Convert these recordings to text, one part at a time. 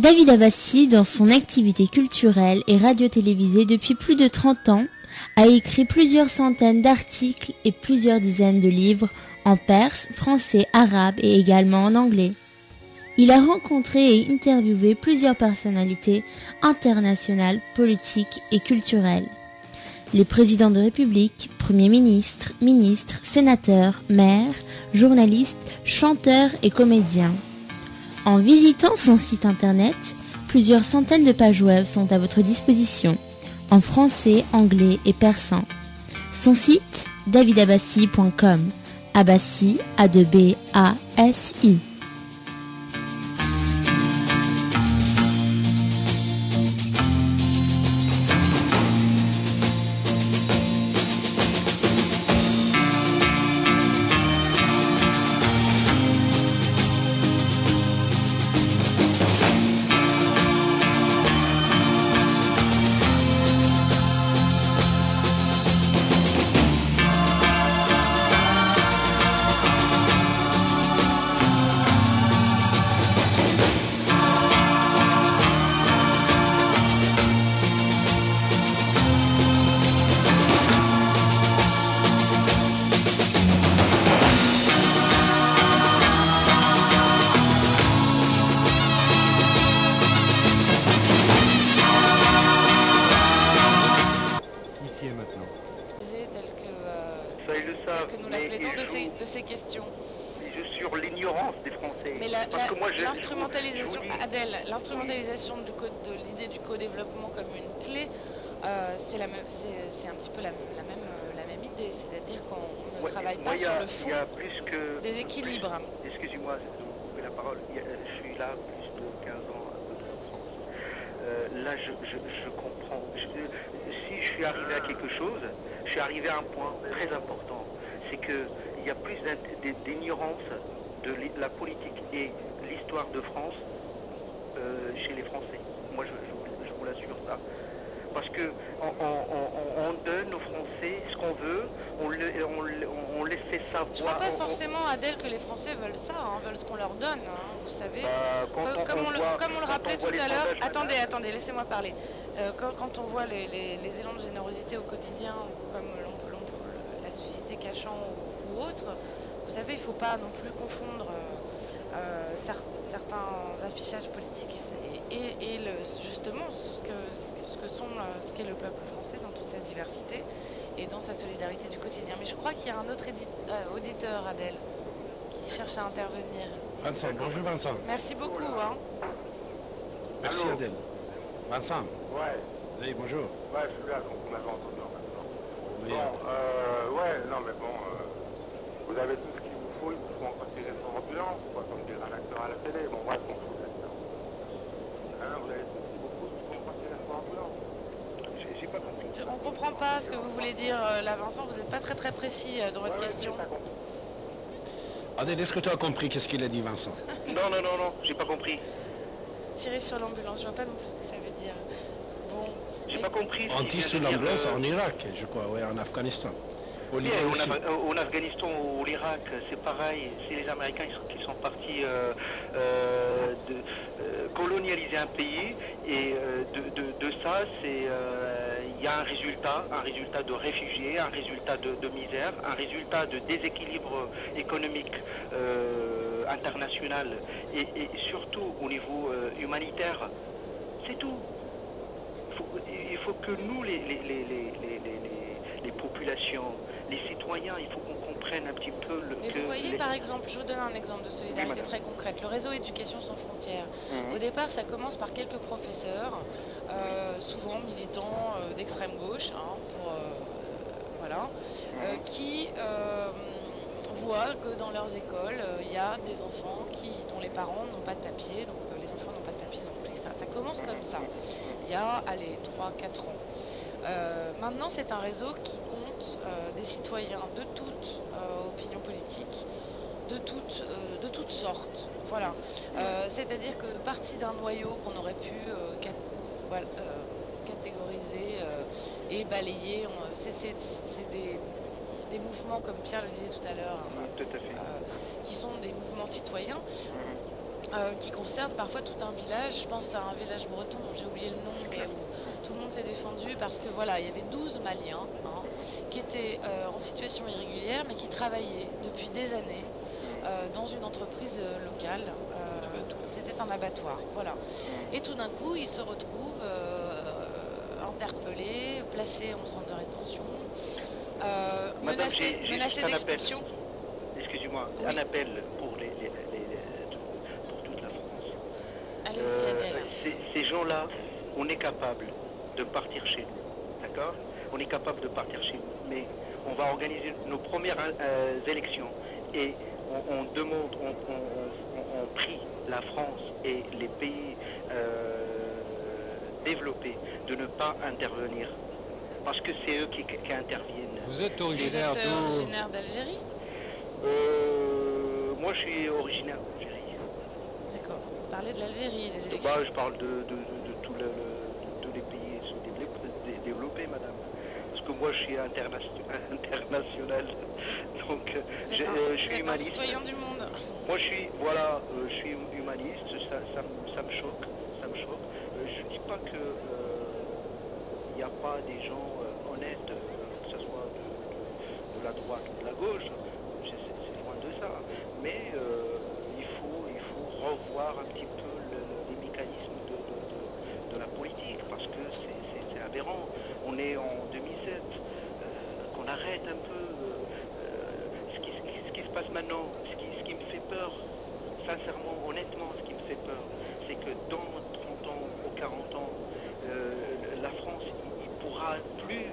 David Abbassi, dans son activité culturelle et radio-télévisée depuis plus de 30 ans, a écrit plusieurs centaines d'articles et plusieurs dizaines de livres en perse, français, arabe et également en anglais. Il a rencontré et interviewé plusieurs personnalités internationales, politiques et culturelles. Les présidents de République, premiers ministres, ministres, sénateurs, maires, journalistes, chanteurs et comédiens. En visitant son site internet, plusieurs centaines de pages web sont à votre disposition, en français, anglais et persan. Son site, davidabassi.com. Abbassi, A2B-A-S-I. De ces questions. Sur l'ignorance des Français. Mais l'instrumentalisation, Adèle, l'instrumentalisation de l'idée du co-développement comme une clé, c'est un petit peu la même idée, c'est-à-dire qu'on ne travaille pas sur le fond des équilibres. Excusez-moi de vous couper la parole, je suis là plus de 15 ans à peu près en France. Là, je comprends. Si je suis arrivé à quelque chose, je suis arrivé à un point très important. C'est qu'il y a plus d'ignorance de la politique et l'histoire de France chez les Français. Moi, je vous l'assure ça. Parce que on donne aux Français ce qu'on veut, on les fait savoir. Je ne crois pas forcément, Adèle, que les Français veulent ça, veulent ce qu'on leur donne, vous savez. Comme on le rappelait tout à l'heure. Attendez, laissez-moi parler. Quand on voit les élans de générosité au quotidien, comme la suscité Cachan ou autre, vous savez, il ne faut pas non plus confondre certains affichages politiques et justement ce qu'est le peuple français dans toute sa diversité et dans sa solidarité du quotidien. Mais je crois qu'il y a un autre auditeur, Adèle, qui cherche à intervenir. Vincent, bonjour Vincent. Merci beaucoup. Merci Adèle. Vincent. Ouais. Oui, bonjour. Ouais, je suis là, donc on avait entendu maintenant. Oui, non mais bon, vous avez tout ce qu'il vous faut, il vous faut encore tirer sur l'ambulance, quoi, comme dirait un acteur à la télé. Bon, bref, on fout là-dedans. Vous avez tout ce qu'il vous faut, il faut encore tirer sur l'ambulance. J'ai pas compris. On ne comprend pas ce que vous voulez dire là, Vincent, vous n'êtes pas très précis dans votre question. Adèle, est-ce que tu as compris qu'est-ce qu'il a dit, Vincent? Non, j'ai pas compris. Tirer sur l'ambulance, je vois pas non plus ce que ça veut dire. Bon. J'ai pas compris. On tire sur l'ambulance en Irak, je crois, ouais, en Afghanistan. En Afghanistan ou l'Irak, c'est pareil. C'est les Américains qui sont partis colonialiser un pays et de ça, il y a un résultat de réfugiés, un résultat de misère, un résultat de déséquilibre économique international et surtout au niveau humanitaire. C'est tout. Il faut que nous, les populations, les citoyens, il faut qu'on comprenne un petit peu Mais vous voyez, par exemple, je vous donne un exemple de solidarité très concrète, le réseau Éducation sans frontières. Au départ, ça commence par quelques professeurs, souvent militants d'extrême gauche, qui voient que dans leurs écoles, il y a des enfants dont les parents n'ont pas de papier, donc les enfants n'ont pas de papier non plus, etc. Ça commence comme ça, il y a, 3-4 ans. Maintenant, c'est un réseau qui compte des citoyens de toute opinion politique, de toutes sortes. Voilà. C'est-à-dire que parti d'un noyau qu'on aurait pu catégoriser et balayer, c'est des mouvements, comme Pierre le disait tout à l'heure, qui sont des mouvements citoyens. qui concerne parfois tout un village. Je pense à un village breton dont j'ai oublié le nom, mais où tout le monde s'est défendu parce que voilà, il y avait 12 Maliens qui étaient en situation irrégulière, mais qui travaillaient depuis des années dans une entreprise locale. C'était un abattoir, voilà. Et tout d'un coup, ils se retrouvent interpellés, placés en centre de rétention, Madame, menacés d'expulsion. Excusez-moi, Oui. un appel pour pour toute la France. Allez-y, Adèle. Ces gens-là, on est capable de partir chez nous, d'accord? On est capable de partir chez nous, mais on va organiser nos premières élections et on demande, on prie la France et les pays développés de ne pas intervenir, parce que c'est eux qui interviennent. Vous êtes Vous originaire êtes d'où? originaire d'Algérie? Moi, je suis originaire d'Algérie. D'accord. Vous parlez de l'Algérie, des élections. Bah, je parle de tous les pays développés, madame. Parce que moi, je suis international. Donc, je suis humaniste. Citoyen du monde. Moi, je suis humaniste. Ça me choque. Je dis pas que il n'y a pas des gens honnêtes, que ce soit de la droite ou de la gauche. C'est loin de ça. Mais il faut revoir un petit peu les mécanismes de la politique, parce que c'est aberrant. On est en 2007, qu'on arrête un peu ce qui se passe maintenant. Ce qui me fait peur, sincèrement, honnêtement, ce qui me fait peur, c'est que dans 30 ans ou 40 ans, la France, il ne pourra plus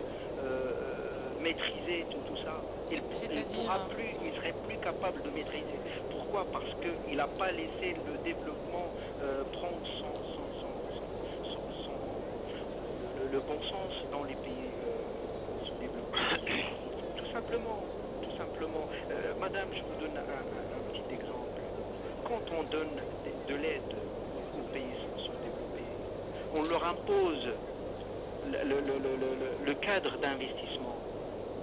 maîtriser tout ça. Il serait plus capable de maîtriser. Pourquoi? Parce qu'il n'a pas laissé le développement prendre le bon sens dans les pays sous-développés. Tout simplement. Madame, je vous donne un petit exemple. Quand on donne de l'aide aux pays sous-développés, on leur impose le cadre d'investissement.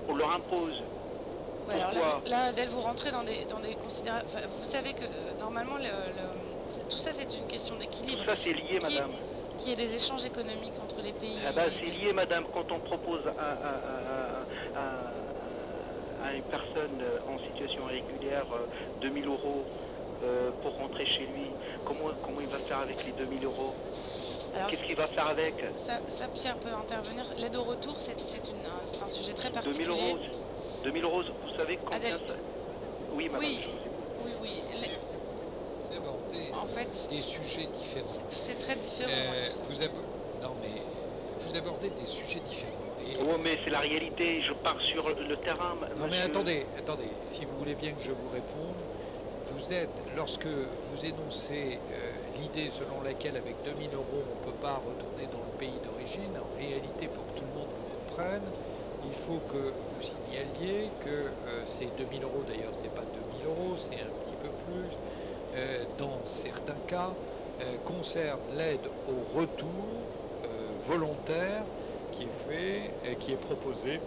On leur impose. Ouais, alors Pourquoi? là, Adèle, vous rentrez dans des considérations. Enfin, vous savez que normalement, tout ça, c'est une question d'équilibre. Tout ça, c'est lié, madame. Qui est des échanges économiques entre les pays. Ah ben, c'est lié, madame. Quand on propose à une personne en situation irrégulière 2000 euros pour rentrer chez lui, comment il va faire avec les 2000 euros? Qu'est-ce qu'il va faire avec? Ça, Pierre peut intervenir. L'aide au retour, c'est un sujet très particulier. 2000 euros, vous savez combien Adèle. ça... Oui, madame. Oui. Vous abordez En fait, des sujets différents. C'est très différent. Vous abordez des sujets différents. Et... Oh, mais c'est la réalité, je pars sur le terrain. Non, mais attendez, si vous voulez bien que je vous réponde, lorsque vous énoncez l'idée selon laquelle avec 2000 euros on ne peut pas retourner dans le pays d'origine, en réalité, pour que tout le monde vous comprenne, il faut que vous signaliez que ces 2000 euros, d'ailleurs c'est pas 2000 euros, c'est un petit peu plus, dans certains cas, concerne l'aide au retour volontaire qui est proposé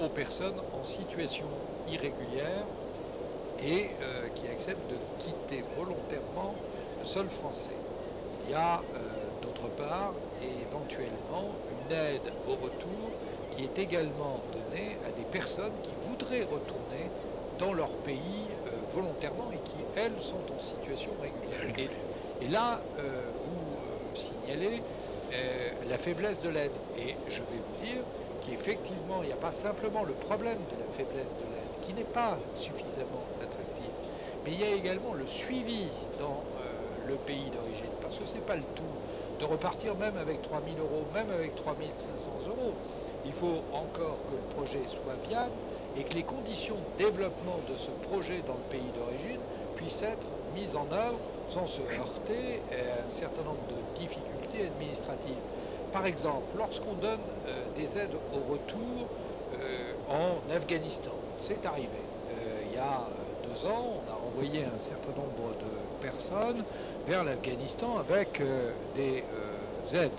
aux personnes en situation irrégulière et qui acceptent de quitter volontairement le sol français. Il y a d'autre part éventuellement une aide au retour qui est également donnée à des personnes qui voudraient retourner dans leur pays volontairement et qui, elles, sont en situation régulière. Et là, vous signalez la faiblesse de l'aide. Et je vais vous dire qu'effectivement, il n'y a pas simplement le problème de la faiblesse de l'aide, qui n'est pas suffisamment attractif, mais il y a également le suivi dans le pays d'origine, parce que ce n'est pas le tout de repartir même avec 3000 euros, même avec 3500 euros. Il faut encore que le projet soit viable et que les conditions de développement de ce projet dans le pays d'origine puissent être mises en œuvre sans se heurter à un certain nombre de difficultés administratives. Par exemple, lorsqu'on donne des aides au retour en Afghanistan, c'est arrivé. Il y a 2 ans, on a renvoyé un certain nombre de personnes vers l'Afghanistan avec des aides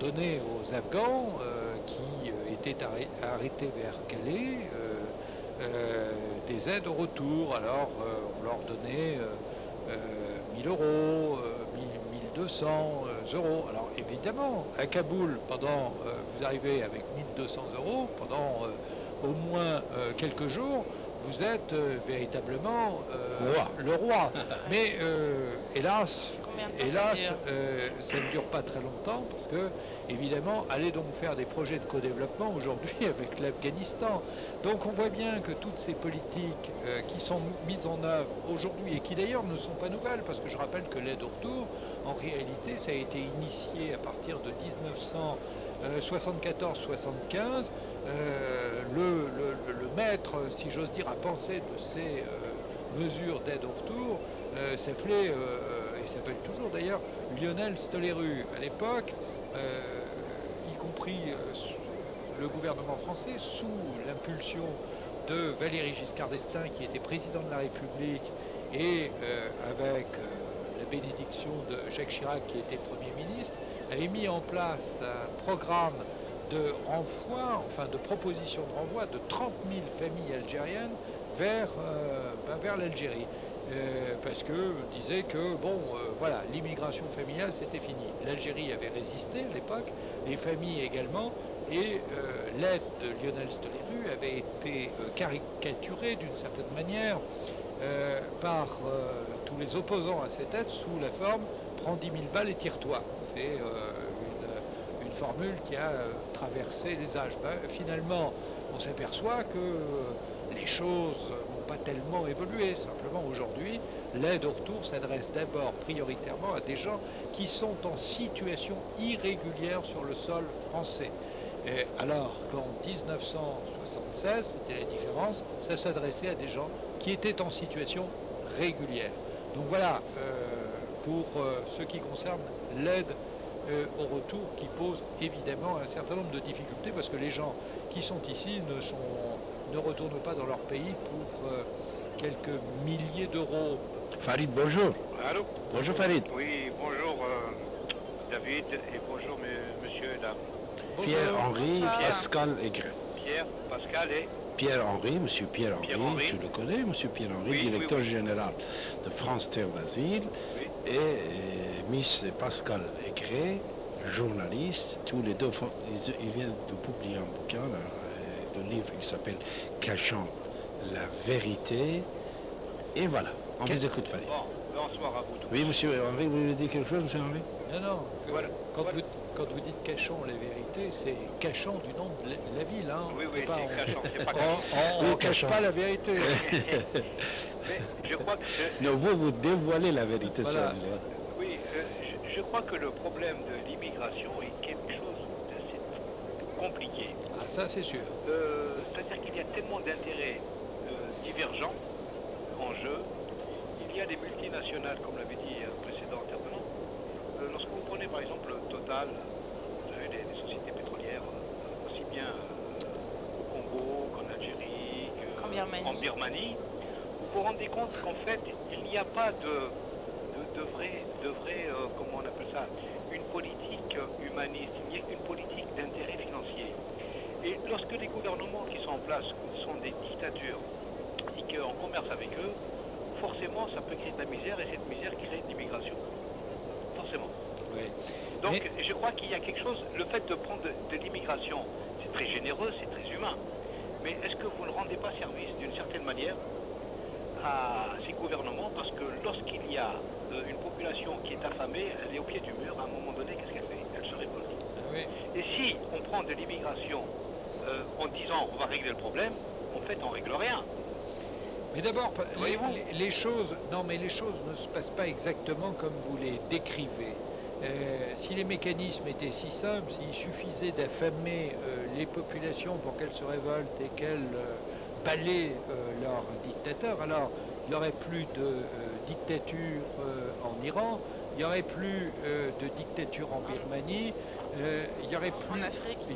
données aux Afghans qui étaient arrêtés vers Calais, des aides au retour. Alors on leur donnait 1000 euros, 1200 euros. Alors évidemment, à Kaboul, vous arrivez avec 1200 euros, pendant au moins quelques jours, vous êtes véritablement le roi. Mais hélas, ça ne dure pas très longtemps, parce que, évidemment, allez donc faire des projets de co-développement aujourd'hui avec l'Afghanistan. Donc on voit bien que toutes ces politiques qui sont mises en œuvre aujourd'hui, et qui d'ailleurs ne sont pas nouvelles, parce que je rappelle que l'aide au retour, en réalité, ça a été initié à partir de 1974-75. Le maître, si j'ose dire, à penser de ces mesures d'aide au retour s'appelait, et s'appelle toujours d'ailleurs, Lionel Stoléru. À l'époque, y compris le gouvernement français, sous l'impulsion de Valéry Giscard d'Estaing, qui était président de la République, et avec la bénédiction de Jacques Chirac, qui était Premier ministre, avait mis en place un programme de renvoi, enfin de proposition de renvoi de 30 000 familles algériennes vers l'Algérie. Parce que disait que voilà, l'immigration familiale c'était fini. L'Algérie avait résisté à l'époque, les familles également, et l'aide de Lionel Stoléru avait été caricaturée d'une certaine manière par tous les opposants à cette aide sous la forme « prends 10 000 balles et tire-toi ». C'est une formule qui a traversé les âges. Finalement, on s'aperçoit que les choses n'ont pas tellement évolué. Simplement, aujourd'hui, l'aide au retour s'adresse d'abord prioritairement à des gens qui sont en situation irrégulière sur le sol français. Alors qu'en 1976, c'était la différence, ça s'adressait à des gens qui étaient en situation régulière. Donc voilà, pour ce qui concerne l'aide au retour, qui pose évidemment un certain nombre de difficultés, parce que les gens qui sont ici ne retournent pas dans leur pays pour quelques milliers d'euros. Farid, bonjour. Allô? Bonjour Farid. Oui, bonjour David, et bonjour monsieur et dame. Pierre-Henri Pascal Aigret. Pierre, Pascal et Pierre-Henri, monsieur Pierre-Henri, Pierre-Henri. tu le connais, monsieur Pierre-Henri, Oui, directeur oui. général de France Terre d'Asile, Oui. et Miss Pascal Aigret, journaliste. Tous les deux, ils viennent de publier un bouquin, le livre qui s'appelle Cachant la vérité. Et voilà, on vous écoute, Farid. Bon, bonsoir à vous tous. Oui, monsieur Henri, vous voulez dire quelque chose, monsieur Henri? Non, Voilà. Quand vous dites cachons la vérité, c'est cachant du nom de la ville. Hein. Oui, C'est pas, c'est cachant, c'est pas on ne cache cachant. pas la vérité. Mais je crois que... Non, vous dévoilez la vérité, Voilà. ça. Oui, je crois que le problème de l'immigration est quelque chose d'assez compliqué. Ah, ça c'est sûr. C'est-à-dire qu'il y a tellement d'intérêts divergents en jeu. Il y a des multinationales, comme l'avait dit un précédent intervenant. Lorsque vous prenez par exemple Total, vous avez des sociétés pétrolières aussi bien au Congo qu'en Algérie, qu'en Birmanie, vous vous rendez compte qu'en fait, il n'y a pas de vrai, comment on appelle ça, une politique humaniste, il n'y a qu'une politique d'intérêt financier. Et lorsque les gouvernements qui sont en place sont des dictatures et qu'on commerce avec eux, forcément ça peut créer de la misère, et cette misère crée de l'immigration. Forcément. Oui. Donc je crois qu'il y a quelque chose, le fait de prendre de l'immigration, c'est très généreux, c'est très humain. Mais est-ce que vous ne rendez pas service d'une certaine manière à ces gouvernements? Parce que lorsqu'il y a une population qui est affamée, elle est au pied du mur, à un moment donné, qu'est-ce qu'elle fait? Elle se révolte. Oui. Et si on prend de l'immigration en disant on va régler le problème, en fait on règle rien. Mais d'abord, Voyez-vous, les choses ne se passent pas exactement comme vous les décrivez. Si les mécanismes étaient si simples, s'il suffisait d'affamer les populations pour qu'elles se révoltent et qu'elles balaient leurs dictateurs, alors il n'y aurait plus de dictature en Iran, il n'y aurait plus de dictature en Birmanie, il n'y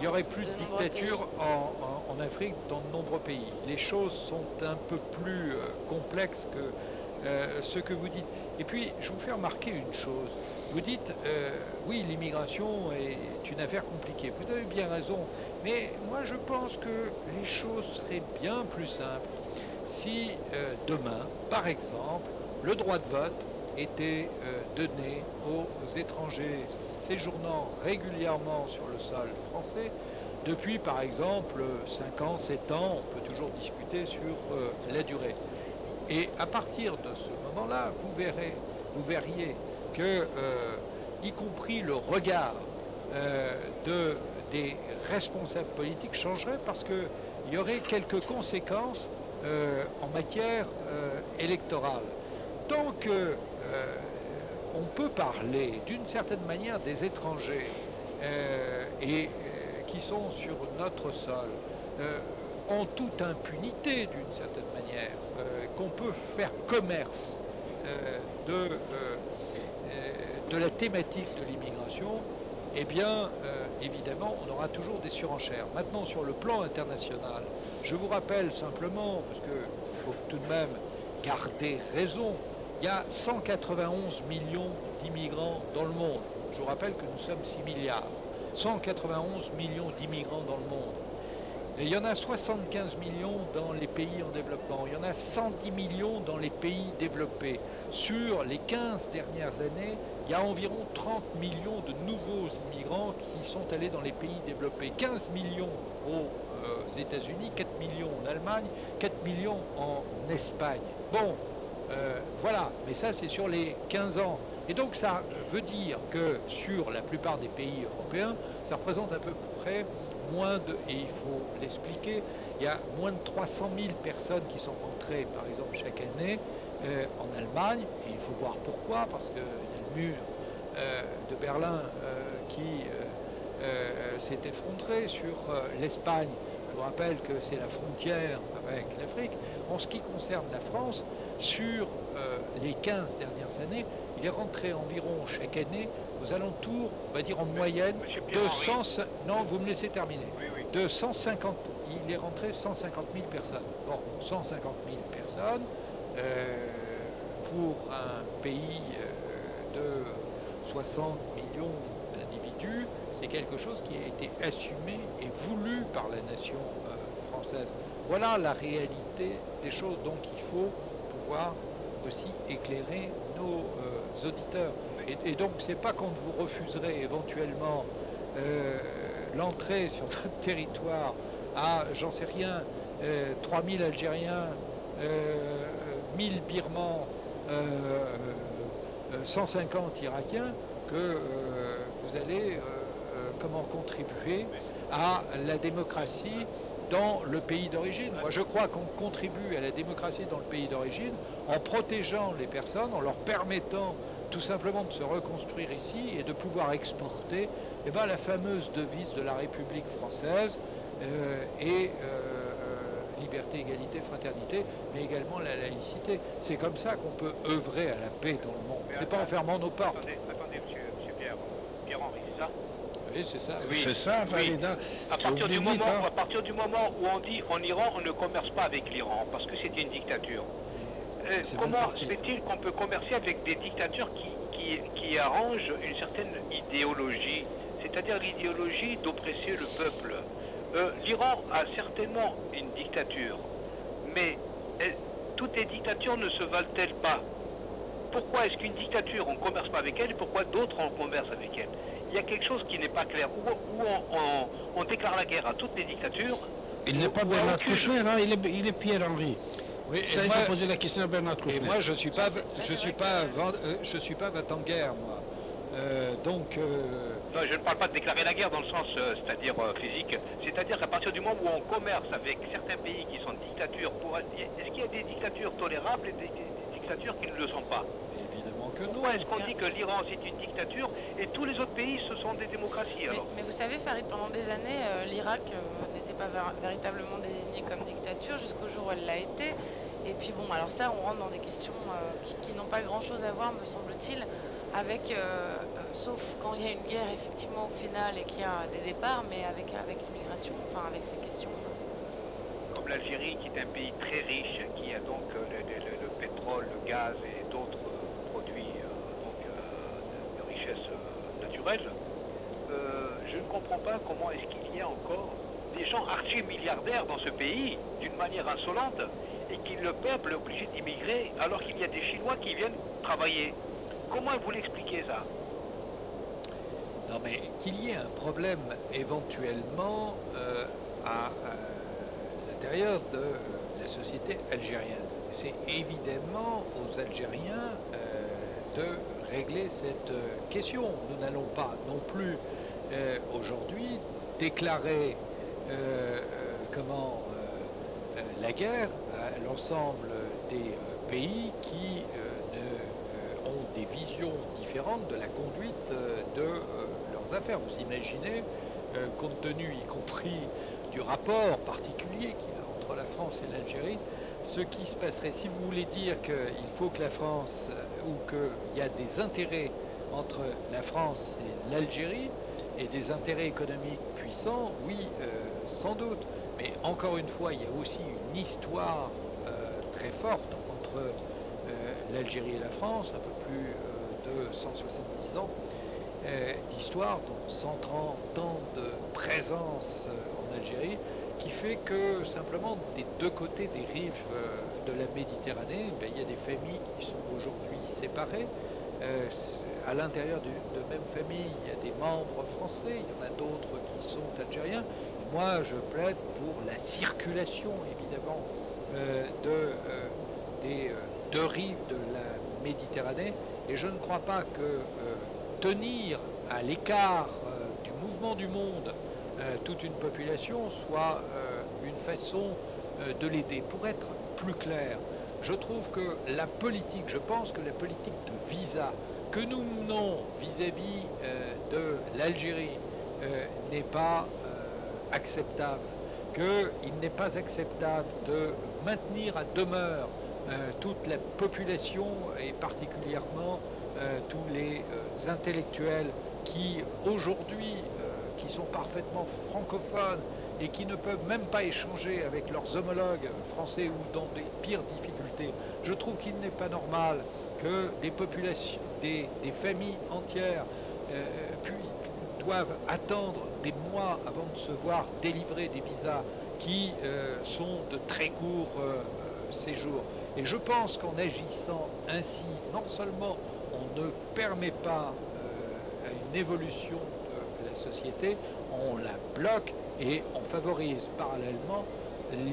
aurait plus de dictature en Afrique dans de nombreux pays. Les choses sont un peu plus complexes que ce que vous dites. Et puis, je vous fais remarquer une chose. Vous dites, oui, l'immigration est une affaire compliquée. Vous avez bien raison. Mais moi, je pense que les choses seraient bien plus simples si demain, par exemple, le droit de vote été donné aux étrangers séjournant régulièrement sur le sol français depuis par exemple 5 ans, 7 ans, on peut toujours discuter sur la durée. Et à partir de ce moment-là, vous verriez que, y compris le regard des responsables politiques changerait parce qu'il y aurait quelques conséquences en matière électorale. Tant que on peut parler d'une certaine manière des étrangers qui sont sur notre sol en toute impunité d'une certaine manière, qu'on peut faire commerce de la thématique de l'immigration, eh bien, évidemment, on aura toujours des surenchères. Maintenant, sur le plan international, je vous rappelle simplement, parce qu'il faut tout de même garder raison, il y a 191 millions d'immigrants dans le monde. Je vous rappelle que nous sommes 6 milliards. 191 millions d'immigrants dans le monde. Et il y en a 75 millions dans les pays en développement. Il y en a 110 millions dans les pays développés. Sur les 15 dernières années, il y a environ 30 millions de nouveaux immigrants qui sont allés dans les pays développés. 15 millions aux États-Unis, 4 millions en Allemagne, 4 millions en Espagne. Bon, voilà, mais ça c'est sur les 15 ans. Et donc ça veut dire que sur la plupart des pays européens, ça représente à peu près moins de, et il faut l'expliquer, il y a moins de 300 000 personnes qui sont rentrées par exemple chaque année en Allemagne, et il faut voir pourquoi, parce que le mur de Berlin qui s'est effondré sur l'Espagne. Je vous rappelle que c'est la frontière avec l'Afrique. En ce qui concerne la France, sur les 15 dernières années, il est rentré environ chaque année aux alentours, on va dire en moyenne, de 100... Non, vous me laissez terminer. Oui. De 150... Il est rentré 150 000 personnes. Bon, 150 000 personnes pour un pays de 60 millions d'individus, c'est quelque chose qui a été assumé et voulu par la nation française. Voilà la réalité des choses. Donc il faut pouvoir aussi éclairer nos auditeurs. Et donc c'est pas quand vous refuserez éventuellement l'entrée sur notre territoire à, j'en sais rien, 3000 Algériens, 1000 Birmans, 150 Irakiens, que vous allez comment contribuer à la démocratie dans le pays d'origine. Moi, je crois qu'on contribue à la démocratie dans le pays d'origine en protégeant les personnes, en leur permettant tout simplement de se reconstruire ici et de pouvoir exporter la fameuse devise de la République française liberté, égalité, fraternité, mais également la laïcité. C'est comme ça qu'on peut œuvrer à la paix dans le monde. C'est pas en fermant nos portes. Attendez, monsieur Pierre-Henri, c'est ça? Oui, c'est ça. Oui. C'est ça, Farida. À partir du moment où on dit en Iran, on ne commerce pas avec l'Iran, parce que c'est une dictature. Comment se fait-il qu'on peut commercer avec des dictatures qui arrangent une certaine idéologie, c'est-à-dire l'idéologie d'oppresser le peuple? L'Iran a certainement une dictature, mais toutes les dictatures ne se valent-elles pas? Pourquoi est-ce qu'une dictature, on ne commerce pas avec elle, et pourquoi d'autres, on commerce avec elle? Il y a quelque chose qui n'est pas clair. Où on déclare la guerre à toutes les dictatures. Il n'est pas Bernard Kouchner, hein, il est Pierre-Henri. Oui, ça, il faut poser la question à Bernard Kouchner. Et moi, je suis pas va-t-en-guerre, moi. Non, je ne parle pas de déclarer la guerre dans le sens, c'est-à-dire physique. C'est-à-dire qu'à partir du moment où on commerce avec certains pays qui sont dictatures, est-ce qu'il y a des dictatures tolérables et des dictatures qui ne le sont pas? Évidemment que non. Pourquoi est-ce qu'on dit que l'Iran c'est une dictature et tous les autres pays ce sont des démocraties alors? Mais vous savez, Farid, pendant des années, l'Irak n'était pas véritablement désigné comme dictature jusqu'au jour où elle l'a été. Et puis bon, alors ça, on rentre dans des questions qui n'ont pas grand-chose à voir, me semble-t-il, avec, sauf quand il y a une guerre effectivement au final et qu'il y a des départs, mais avec l'immigration, enfin avec ces questions. Comme l'Algérie qui est un pays très riche, qui a donc le pétrole, le gaz et d'autres produits de richesse naturelle, je ne comprends pas comment est-ce qu'il y a encore des gens archi-milliardaires dans ce pays, d'une manière insolente, et que le peuple est obligé d'immigrer alors qu'il y a des Chinois qui viennent travailler. Comment vous l'expliquez ça? Non, mais qu'il y ait un problème éventuellement à l'intérieur de la société algérienne. C'est évidemment aux Algériens de régler cette question. Nous n'allons pas non plus aujourd'hui déclarer la guerre à l'ensemble des pays qui ont des visions différentes de la conduite de leurs affaires. Vous imaginez, compte tenu y compris du rapport particulier qu'il y a entre la France et l'Algérie, ce qui se passerait si vous voulez dire qu'il faut que la France, ou qu'il y a des intérêts entre la France et l'Algérie, et des intérêts économiques puissants, oui, sans doute. Mais encore une fois, il y a aussi une histoire très forte entre l'Algérie et la France, un peu plus de 170 ans d'histoire, dont 130 ans de présence en Algérie, qui fait que simplement des deux côtés des rives de la Méditerranée, il y a des familles qui sont aujourd'hui séparées. À l'intérieur de même famille, il y a des membres français, il y en a d'autres qui sont algériens. Et moi, je plaide pour la circulation, évidemment, des deux rives de la Méditerranée. Et je ne crois pas que tenir à l'écart du mouvement du monde toute une population soit une façon de l'aider. Pour être plus clair, je trouve que la politique, je pense que la politique de visa que nous menons vis-à-vis de l'Algérie n'est pas acceptable, qu'il n'est pas acceptable de maintenir à demeure toute la population et particulièrement tous les intellectuels qui aujourd'hui, qui sont parfaitement francophones et qui ne peuvent même pas échanger avec leurs homologues français ou dans des pires difficultés. Je trouve qu'il n'est pas normal que des populations, des familles entières doivent attendre des mois avant de se voir délivrer des visas qui sont de très courts séjours. Et je pense qu'en agissant ainsi, non seulement on ne permet pas à une évolution de la société, on la bloque et on favorise parallèlement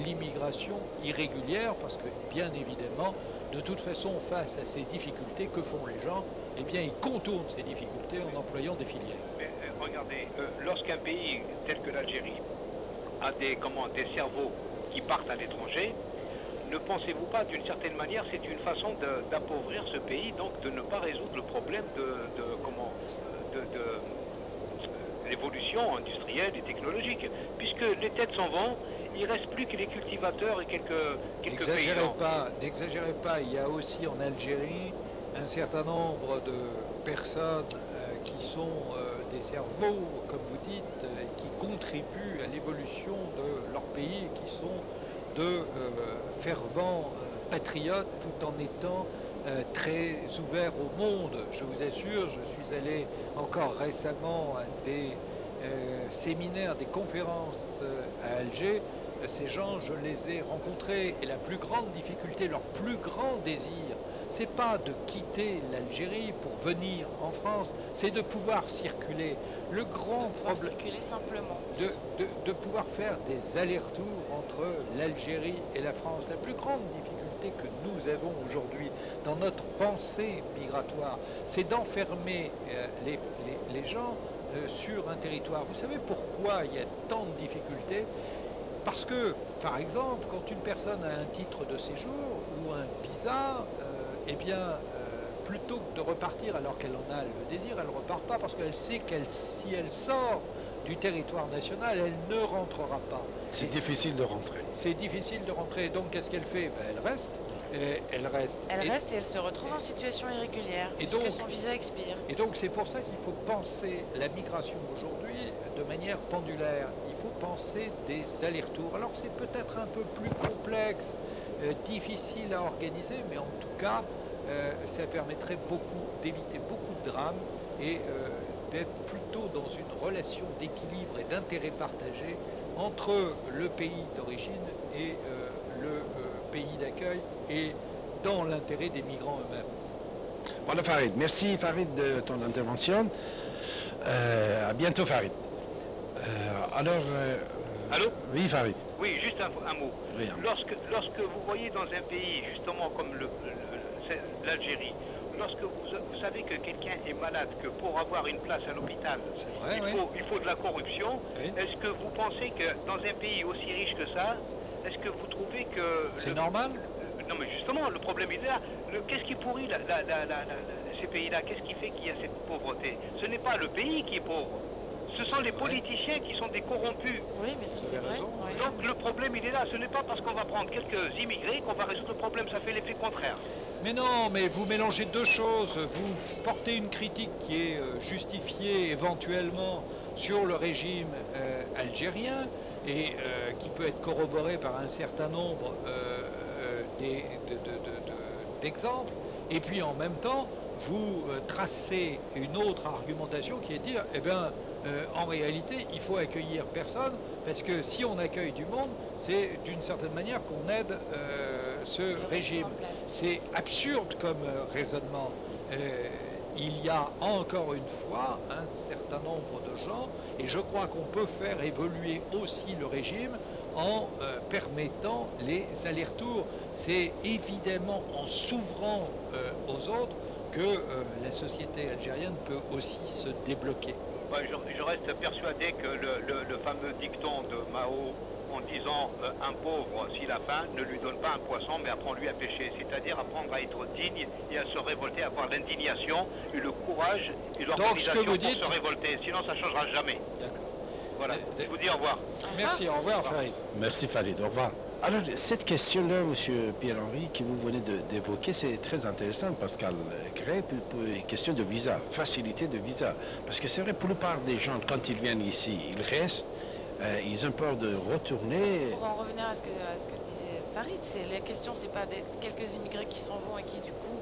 l'immigration irrégulière, parce que bien évidemment, de toute façon, face à ces difficultés, que font les gens? Eh bien, ils contournent ces difficultés en employant des filières. Mais regardez, lorsqu'un pays tel que l'Algérie a des cerveaux qui partent à l'étranger, ne pensez-vous pas d'une certaine manière c'est une façon d'appauvrir ce pays, donc de ne pas résoudre le problème de l'évolution industrielle et technologique, puisque les têtes s'en vont, il ne reste plus que les cultivateurs et quelques paysans. N'exagérez pas, il y a aussi en Algérie un certain nombre de personnes qui sont des cerveaux, comme vous dites, qui contribuent à l'évolution de leur pays, qui sont de fervents patriotes tout en étant très ouverts au monde. Je vous assure, je suis allé encore récemment à des séminaires, des conférences à Alger. Ces gens, je les ai rencontrés et la plus grande difficulté, leur plus grand désir, c'est pas de quitter l'Algérie pour venir en France, c'est de pouvoir circuler. Le grand problème, circuler simplement. De pouvoir faire des allers-retours entre l'Algérie et la France. La plus grande difficulté que nous avons aujourd'hui dans notre pensée migratoire, c'est d'enfermer les gens sur un territoire. Vous savez pourquoi il y a tant de difficultés? Parce que, par exemple, quand une personne a un titre de séjour ou un visa, plutôt que de repartir alors qu'elle en a le désir, elle ne repart pas parce qu'elle sait si elle sort du territoire national, elle ne rentrera pas. C'est difficile de rentrer. C'est difficile de rentrer. Donc, qu'est-ce qu'elle fait? Elle reste. Elle reste et elle se retrouve en situation irrégulière, puisque son visa expire. Et donc, c'est pour ça qu'il faut penser la migration aujourd'hui de manière pendulaire. Il faut penser des allers-retours. Alors, c'est peut-être un peu plus complexe, difficile à organiser, mais en tout cas, ça permettrait d'éviter beaucoup de drames et d'être plutôt dans une relation d'équilibre et d'intérêt partagé entre le pays d'origine et le pays d'accueil et dans l'intérêt des migrants eux-mêmes. Voilà Farid, merci Farid de ton intervention. À bientôt Farid. Allô? Oui Farid. Oui, juste un mot. Oui, Lorsque vous voyez dans un pays, justement comme l'Algérie, lorsque vous savez que quelqu'un est malade, que pour avoir une place à l'hôpital, il faut de la corruption, oui. Est-ce que vous pensez que dans un pays aussi riche que ça, est-ce que vous trouvez que... C'est normal? Non mais justement, le problème il est là. Qu'est-ce qui pourrit ces pays-là? Qu'est-ce qui fait qu'il y a cette pauvreté? Ce n'est pas le pays qui est pauvre. Ce sont les politiciens qui sont des corrompus. Oui, mais ça c'est vrai. raison. Ouais. Donc le problème il est là. Ce n'est pas parce qu'on va prendre quelques immigrés qu'on va résoudre le problème. Ça fait l'effet contraire. Mais non, mais vous mélangez deux choses. Vous portez une critique qui est justifiée éventuellement sur le régime algérien et qui peut être corroborée par un certain nombre d'exemples. Et puis en même temps, vous tracez une autre argumentation qui est de dire, eh bien, en réalité, il faut accueillir personne, parce que si on accueille du monde, c'est d'une certaine manière qu'on aide ce régime. C'est absurde comme raisonnement. Il y a encore une fois un certain nombre de gens, et je crois qu'on peut faire évoluer aussi le régime en permettant les allers-retours. C'est évidemment en s'ouvrant aux autres que la société algérienne peut aussi se débloquer. Je reste persuadé que le fameux dicton de Mao en disant un pauvre, s'il a faim, ne lui donne pas un poisson, mais apprends-lui à pêcher. C'est-à-dire apprendre à être digne et à se révolter, à avoir l'indignation et le courage et l'organisation pour se révolter. Sinon, ça ne changera jamais. D'accord. Voilà. Je vous dis au revoir. Merci, au revoir Farid. Merci Farid, au revoir. Alors, cette question-là, monsieur Pierre-Henri, que vous venez d'évoquer, c'est très intéressant, Pascal Gray, pour une question de visa, facilité de visa. Parce que c'est vrai, pour la plupart des gens, quand ils viennent ici, ils restent, ils ont peur de retourner. Pour en revenir à ce que disait Farid, la question, c'est pas quelques immigrés qui s'en vont et qui, du coup,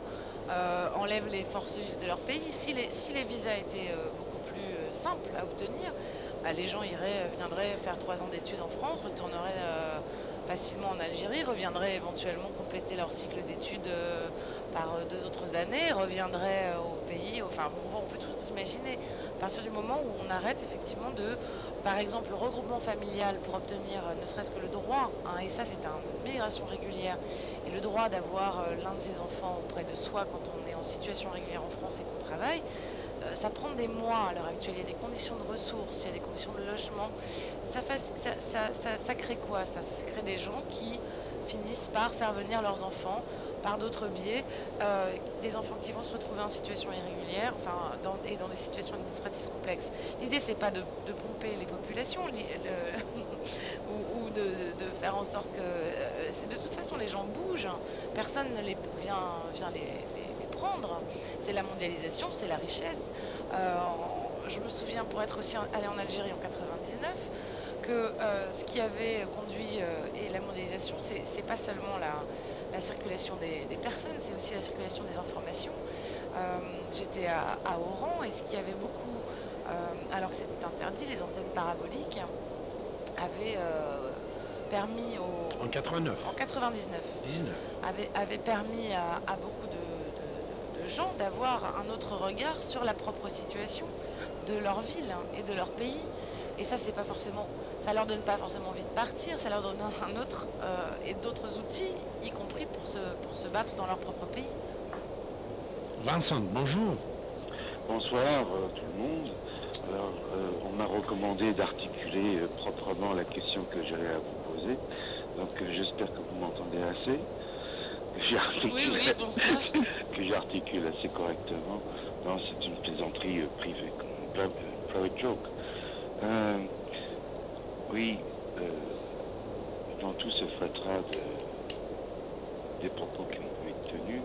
enlèvent les forces vives de leur pays. Si les visas étaient beaucoup plus simples à obtenir, les gens viendraient faire 3 ans d'études en France, retourneraient facilement en Algérie, reviendraient éventuellement compléter leur cycle d'études par 2 autres années, reviendraient au pays, enfin on peut tout imaginer. À partir du moment où on arrête effectivement par exemple, le regroupement familial pour obtenir ne serait-ce que le droit, et ça c'est une migration régulière, et le droit d'avoir l'un de ses enfants auprès de soi quand on est en situation régulière en France et qu'on travaille, ça prend des mois à l'heure actuelle. Il y a des conditions de ressources, il y a des conditions de logement. Ça crée quoi ça crée des gens qui finissent par faire venir leurs enfants par d'autres biais, des enfants qui vont se retrouver en situation irrégulière, et dans des situations administratives complexes. L'idée, c'est pas de pomper les populations ou de faire en sorte que... de toute façon, les gens bougent, personne ne vient les prendre. C'est la mondialisation, c'est la richesse. Je me souviens, pour être aussi allé en Algérie en 99, que ce qui avait conduit et la mondialisation, c'est pas seulement la circulation des personnes, c'est aussi la circulation des informations. J'étais à Oran, et ce qui avait beaucoup, alors que c'était interdit, les antennes paraboliques avaient permis En 89. En 99. 19. Avait permis à beaucoup de gens d'avoir un autre regard sur la propre situation de leur ville et de leur pays. Et ça, c'est pas forcément, ça leur donne pas forcément envie de partir, ça leur donne un autre et d'autres outils, y compris pour se battre dans leur propre pays. Vincent, bonjour. Bonsoir tout le monde. Alors, on m'a recommandé d'articuler proprement la question que j'allais à vous poser. Donc, j'espère que vous m'entendez assez. Que j'articule assez correctement. Non, c'est une plaisanterie privée, private joke. Dans tout ce fatras des propos qui ont pu être tenus,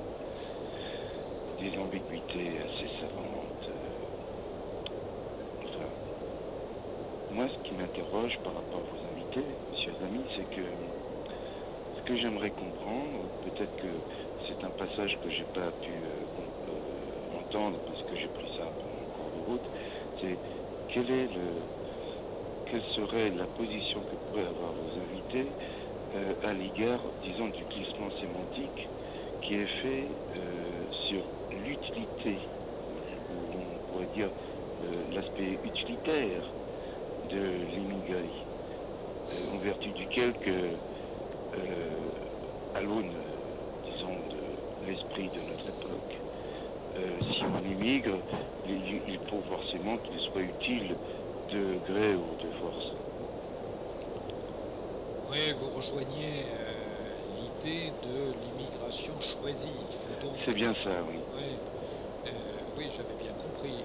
des ambiguïtés assez savantes. Moi, ce qui m'interroge par rapport à vos invités, messieurs amis, c'est que ce que j'aimerais comprendre, peut-être que c'est un passage que j'ai pas pu entendre parce que j'ai pris ça pour mon cours de route, c'est quelle serait la position que pourraient avoir vos invités à l'égard, disons, du glissement sémantique qui est fait sur l'utilité, ou on pourrait dire l'aspect utilitaire de l'immigré, en vertu duquel à l'aune, disons, de l'esprit de notre époque, si on immigre, il faut forcément qu'il soit utile de gré ou de force. Oui, vous rejoignez l'idée de l'immigration choisie. C'est bien ça, oui. Oui, j'avais bien compris.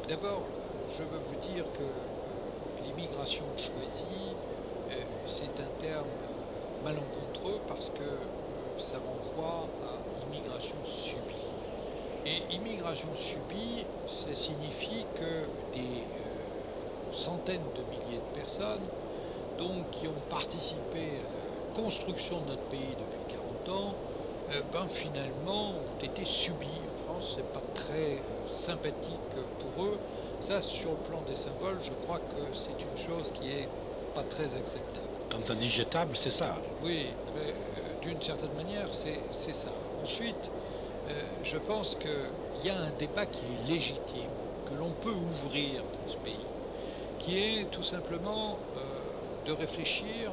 D'abord, je veux vous dire que l'immigration choisie, c'est un terme malencontreux parce que ça renvoie à immigration subie. Et immigration subie, ça signifie que des centaines de milliers de personnes qui ont participé à la construction de notre pays depuis 40 ans, finalement ont été subis. En France, c'est pas très sympathique pour eux. Ça, sur le plan des symboles, je crois que c'est une chose qui est pas très acceptable. Quand on dit jetable, c'est ça. Oui, d'une certaine manière, c'est ça. Ensuite, je pense qu'il y a un débat qui est légitime, que l'on peut ouvrir dans ce pays, qui est tout simplement de réfléchir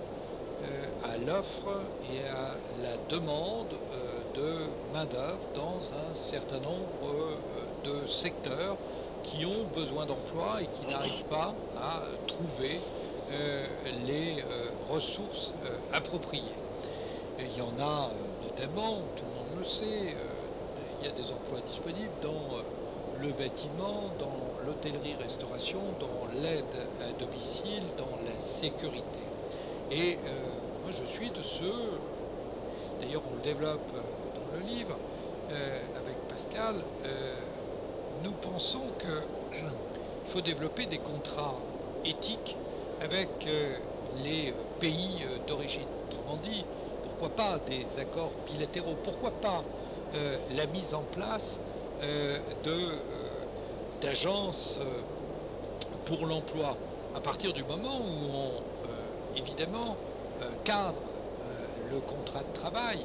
à l'offre et à la demande de main-d'œuvre dans un certain nombre de secteurs qui ont besoin d'emploi et qui n'arrivent pas à trouver les ressources appropriées. Et il y en a notamment, tout le monde le sait, il y a des emplois disponibles dans le bâtiment, dans l'hôtellerie-restauration, dans l'aide à domicile, dans la sécurité. Et moi je suis de ceux, d'ailleurs on le développe dans le livre avec Pascal, nous pensons qu'il faut développer des contrats éthiques avec les pays d'origine. Autrement dit, pourquoi pas des accords bilatéraux, pourquoi pas la mise en place d'agences pour l'emploi, à partir du moment où on, évidemment, cadre le contrat de travail,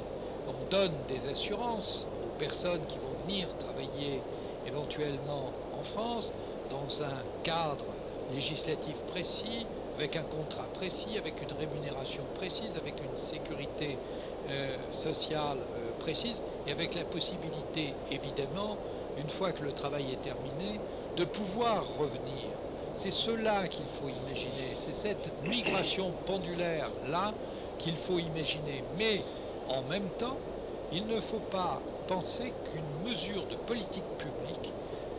on donne des assurances aux personnes qui vont venir travailler éventuellement en France, dans un cadre législatif précis, avec un contrat précis, avec une rémunération précise, avec une sécurité sociale précise, et avec la possibilité, évidemment, une fois que le travail est terminé, de pouvoir revenir. C'est cela qu'il faut imaginer, c'est cette migration pendulaire-là qu'il faut imaginer. Mais en même temps, il ne faut pas penser qu'une mesure de politique publique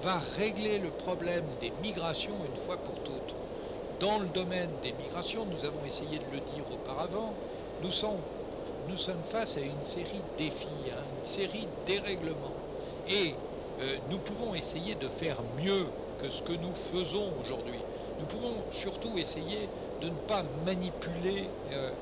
va régler le problème des migrations une fois pour toutes. Dans le domaine des migrations, nous avons essayé de le dire auparavant, nous sommes face à une série de défis, une série de dérèglements. Et nous pouvons essayer de faire mieux que ce que nous faisons aujourd'hui. Nous pouvons surtout essayer de ne pas manipuler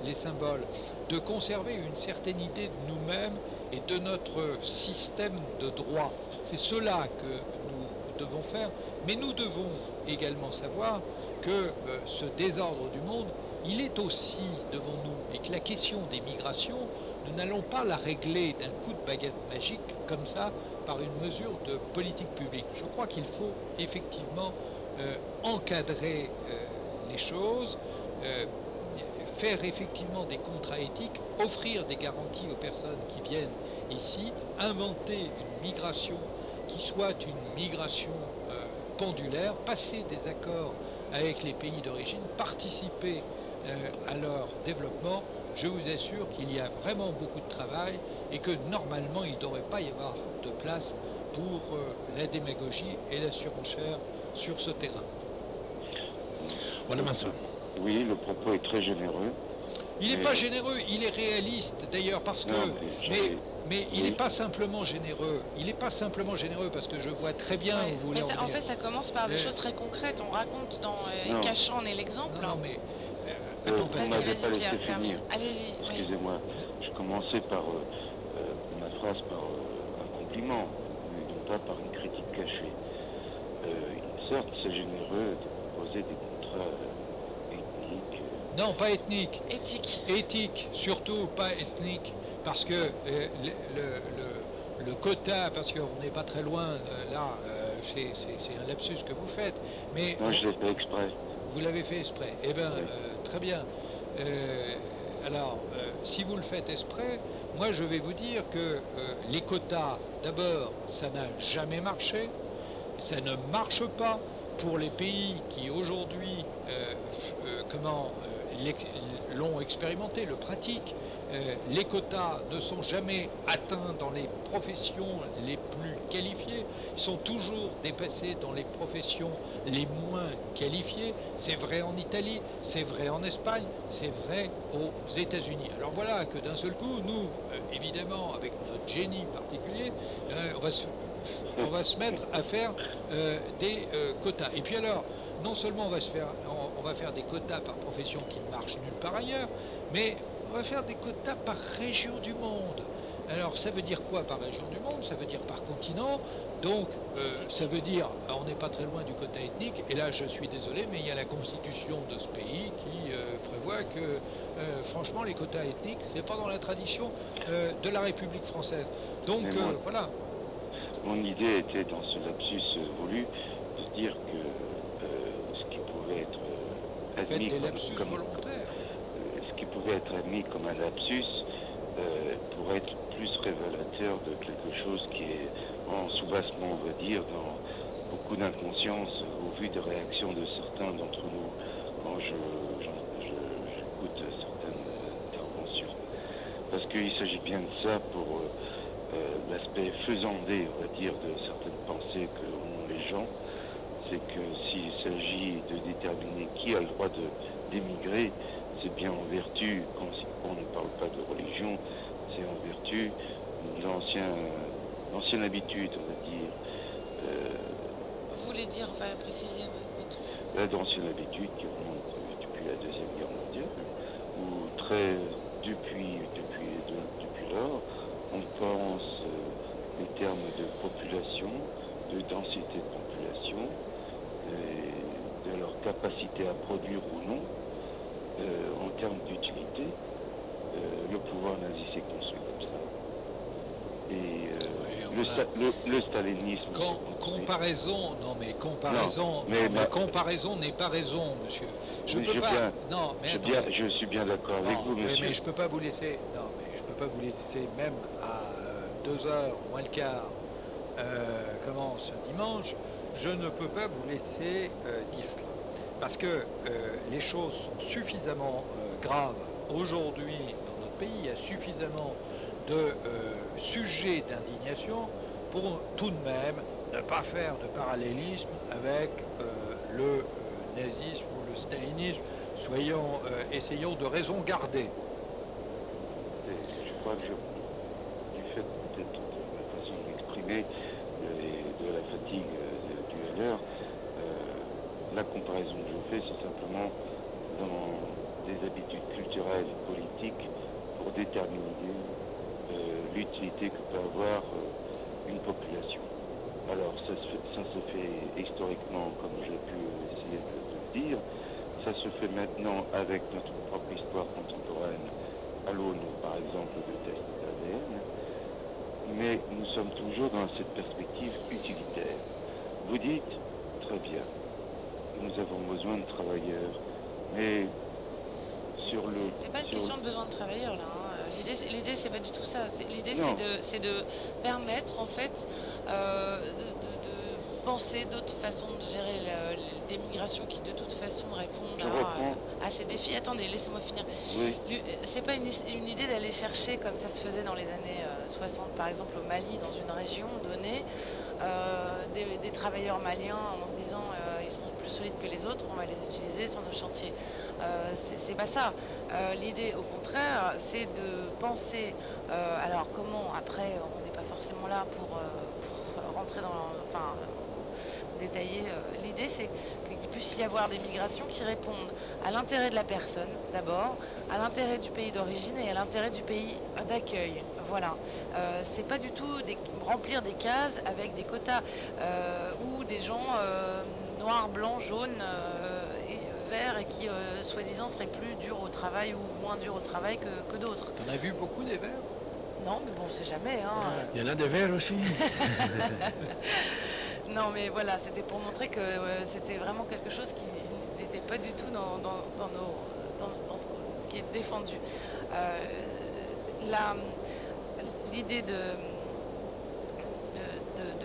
les symboles, de conserver une certaine idée de nous-mêmes et de notre système de droit. C'est cela que nous devons faire, mais nous devons également savoir que ce désordre du monde, il est aussi devant nous, et que la question des migrations, nous n'allons pas la régler d'un coup de baguette magique, comme ça, par une mesure de politique publique. Je crois qu'il faut effectivement encadrer les choses, faire effectivement des contrats éthiques, offrir des garanties aux personnes qui viennent ici, inventer une migration qui soit une migration pendulaire, passer des accords avec les pays d'origine, participer à leur développement. Je vous assure qu'il y a vraiment beaucoup de travail et que normalement il ne devrait pas y avoir de place pour la démagogie et la surenchère sur ce terrain. Voilà, Masson. Oui, le propos est très généreux. Il n'est pas généreux, il est réaliste d'ailleurs parce que... Mais il n'est pas simplement généreux. Il n'est pas simplement généreux parce que je vois très bien où vous voulez en venir. En fait, ça commence par des choses très concrètes. On raconte dans Cachan et l'exemple. Non, mais... vous ne m'avez pas laissé finir. Allez-y. Excusez-moi. Je commençais par ma phrase par un compliment, mais non pas par une critique cachée. Certes, c'est généreux de proposer des contrats ethniques, Non, pas ethnique. Éthique. Éthique, surtout pas ethnique, parce que le quota, parce qu'on n'est pas très loin, là, c'est un lapsus que vous faites, mais Non, je l'ai fait exprès. vous l'avez fait exprès. Eh bien, Oui. très bien. Alors, si vous le faites exprès, moi je vais vous dire que les quotas, d'abord, ça n'a jamais marché, ça ne marche pas pour les pays qui aujourd'hui l'ont expérimenté, le pratiquent. Les quotas ne sont jamais atteints dans les professions les plus qualifiées, ils sont toujours dépassés dans les professions les moins qualifiées. C'est vrai en Italie, c'est vrai en Espagne, c'est vrai aux États-Unis. Alors voilà que d'un seul coup, nous, évidemment, avec notre génie particulier, on va se mettre à faire des quotas. Et puis alors, non seulement on va faire des quotas par profession qui ne marchent nulle part ailleurs, mais on va faire des quotas par région du monde. Alors ça veut dire quoi par région du monde? Ça veut dire par continent. Donc ça veut dire, on n'est pas très loin du quota ethnique, et là je suis désolé, mais il y a la constitution de ce pays qui prévoit que franchement les quotas ethniques, c'est pas dans la tradition de la République française. Donc voilà. Mon idée était dans ce lapsus voulu de dire que ce qui pouvait être admis ce qui pouvait être admis comme un lapsus pourrait être plus révélateur de quelque chose qui est en sous-bassement, on va dire, dans beaucoup d'inconscience au vu des réactions de certains d'entre nous quand j'écoute certaines interventions. Parce qu'il s'agit bien de ça pour l'aspect faisandé, on va dire, de certaines pensées que ont les gens. C'est que s'il s'agit de déterminer qui a le droit d'émigrer, c'est bien en vertu, quand on ne parle pas de religion, c'est en vertu de l'ancienne habitude, on va dire. Vous voulez dire, enfin préciser D'ancienne habitude qui remonte depuis la Deuxième Guerre mondiale, où depuis lors, on pense les termes de population, de densité de population, de leur capacité à produire ou non, en termes d'utilité. Le pouvoir nazi s'est construit comme ça. Et le stalinisme... Comparaison, non mais comparaison n'est pas raison, monsieur. Je suis bien d'accord avec vous, monsieur. Mais je peux pas vous laisser, même à 2h moins le quart, commence dimanche, je ne peux pas vous laisser dire cela. Parce que les choses sont suffisamment graves aujourd'hui dans notre pays, il y a suffisamment de sujets d'indignation pour tout de même ne pas faire de parallélisme avec le nazisme ou le stalinisme. Essayons de raison garder. Je crois que du fait peut-être de la façon de m'exprimer et de la fatigue due à l'heure, la comparaison que je fais, c'est simplement dans des habitudes culturelles et politiques pour déterminer l'utilité que peut avoir une population. Alors, ça se fait historiquement, comme j'ai pu essayer de le dire. Ça se fait maintenant avec notre propre histoire contemporaine à l'aune, par exemple, de tests d'ADN. Mais nous sommes toujours dans cette perspective utilitaire. Vous dites, très bien, nous avons besoin de travailleurs, mais sur le... C'est pas une question de besoin de travailleurs, là. Hein. L'idée, c'est pas du tout ça. L'idée, c'est de permettre, en fait, de penser d'autres façons de gérer des migrations qui, de toute façon, répondent à ces défis. Attendez, laissez-moi finir. Oui. C'est pas une idée d'aller chercher, comme ça se faisait dans les années 60, par exemple, au Mali, dans une région donnée, des travailleurs maliens en se disant ils sont plus solides que les autres, on va les utiliser sur nos chantiers. C'est pas ça. L'idée, au contraire, c'est de penser. Alors, comment après, on n'est pas forcément là pour rentrer détailler. L'idée, c'est qu'il puisse y avoir des migrations qui répondent à l'intérêt de la personne, d'abord, à l'intérêt du pays d'origine et à l'intérêt du pays d'accueil. Voilà. C'est pas du tout remplir des cases avec des quotas où des gens noirs, blancs, jaunes et super et qui, soi-disant, seraient plus durs au travail ou moins durs au travail que d'autres. T'en as vu beaucoup des verts? Non, mais bon, on sait jamais. Hein. Il y en a des verts aussi. Non, mais voilà, c'était pour montrer que c'était vraiment quelque chose qui n'était pas du tout dans ce qui est défendu. L'idée de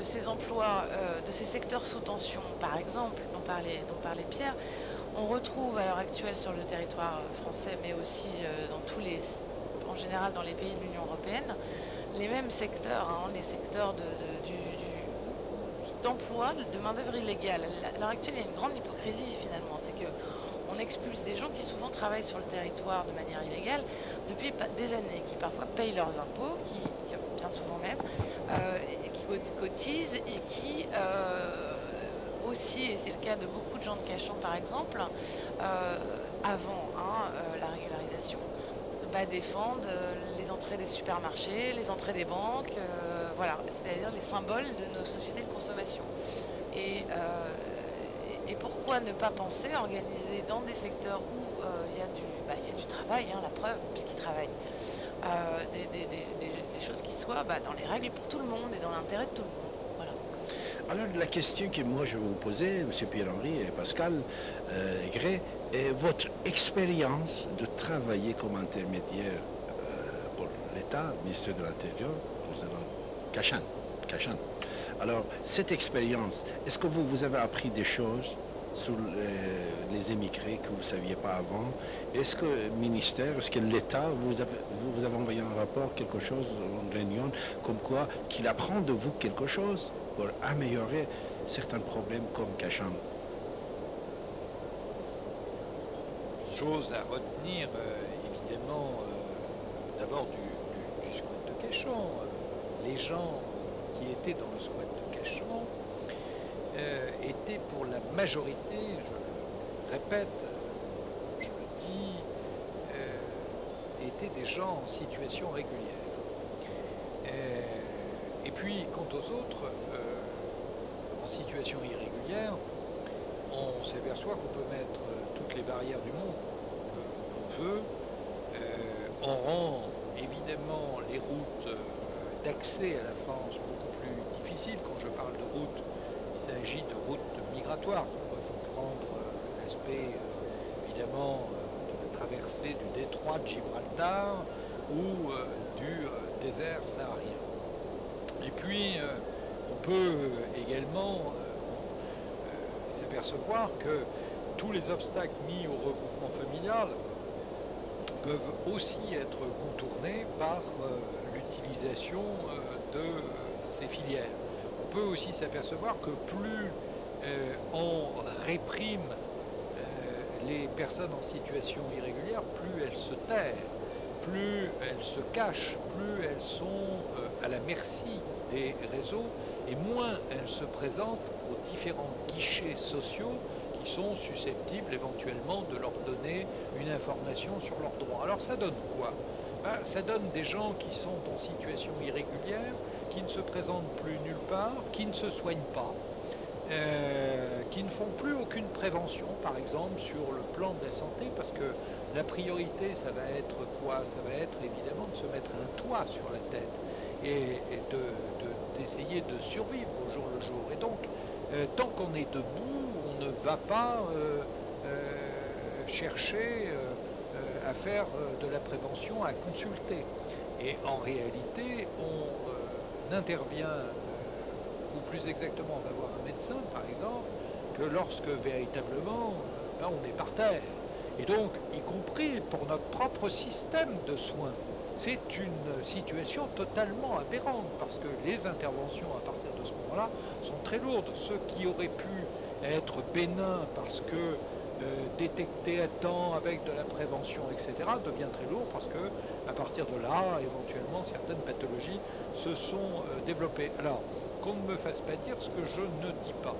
ces emplois, de ces secteurs sous tension, par exemple, dont parlait Pierre, on retrouve à l'heure actuelle sur le territoire français, mais aussi en général dans les pays de l'Union européenne, les mêmes secteurs, hein, les secteurs d'emploi, de main-d'œuvre illégale. À l'heure actuelle, il y a une grande hypocrisie finalement, c'est que on expulse des gens qui souvent travaillent sur le territoire de manière illégale depuis des années, qui parfois payent leurs impôts, qui bien souvent même, qui cotisent et qui aussi, et c'est le cas de beaucoup de gens de Cachan par exemple, avant la régularisation, défendent les entrées des supermarchés, les entrées des banques, voilà, c'est-à-dire les symboles de nos sociétés de consommation. Et pourquoi ne pas penser à organiser dans des secteurs où il y a du travail, hein, la preuve, puisqu'ils travaillent, des choses qui soient dans les règles pour tout le monde et dans l'intérêt de tout le monde. Voilà. Alors la question que moi je vais vous poser, M. Pierre-Henri et Pascal Aigret, est votre expérience de travailler comme intermédiaire pour l'État, ministère de l'Intérieur, concernant Cachan. Alors, cette expérience, est-ce que vous avez appris des choses sur les émigrés que vous ne saviez pas avant? Est-ce que le ministère, est-ce que l'État vous avez envoyé un rapport, quelque chose, en réunion, comme quoi qu'il apprend de vous quelque chose pour améliorer certains problèmes comme Cachan? Chose à retenir, évidemment, d'abord du squat de Cachan. Les gens qui étaient dans le squat de Cachan étaient pour la majorité, je le répète, je le dis, étaient des gens en situation régulière. Et puis, quant aux autres, en situation irrégulière, on s'aperçoit qu'on peut mettre toutes les barrières du monde qu'on veut. On rend évidemment les routes d'accès à la France beaucoup plus difficiles. Quand je parle de route, il s'agit de routes migratoires. Il faut prendre l'aspect évidemment de la traversée du détroit de Gibraltar ou du désert saharien. Et puis on peut également s'apercevoir que tous les obstacles mis au regroupement familial peuvent aussi être contournés par l'utilisation de ces filières. On peut aussi s'apercevoir que plus on réprime les personnes en situation irrégulière, plus elles se terrent, plus elles se cachent, plus elles sont à la merci des réseaux et moins elles se présentent aux différents guichets sociaux qui sont susceptibles éventuellement de leur donner une information sur leurs droits. Alors ça donne quoi? Ça donne des gens qui sont en situation irrégulière, qui ne se présentent plus nulle part, qui ne se soignent pas, qui ne font plus aucune prévention, par exemple, sur le plan de la santé, parce que la priorité, ça va être quoi? Ça va être évidemment de se mettre un toit sur la tête et d'essayer de survivre au jour le jour. Et donc, tant qu'on est debout, on ne va pas chercher à faire de la prévention, à consulter. Et en réalité, on intervient, ou plus exactement, on va voir un médecin, par exemple, que lorsque véritablement, là, on est par terre. Et donc, y compris pour notre propre système de soins, c'est une situation totalement aberrante, parce que les interventions à partir de ce moment-là sont très lourdes. Ceux qui auraient pu être bénins parce que détectés à temps avec de la prévention, etc., devient très lourd parce que à partir de là, éventuellement, certaines pathologies se sont développées. Alors, qu'on ne me fasse pas dire ce que je ne dis pas.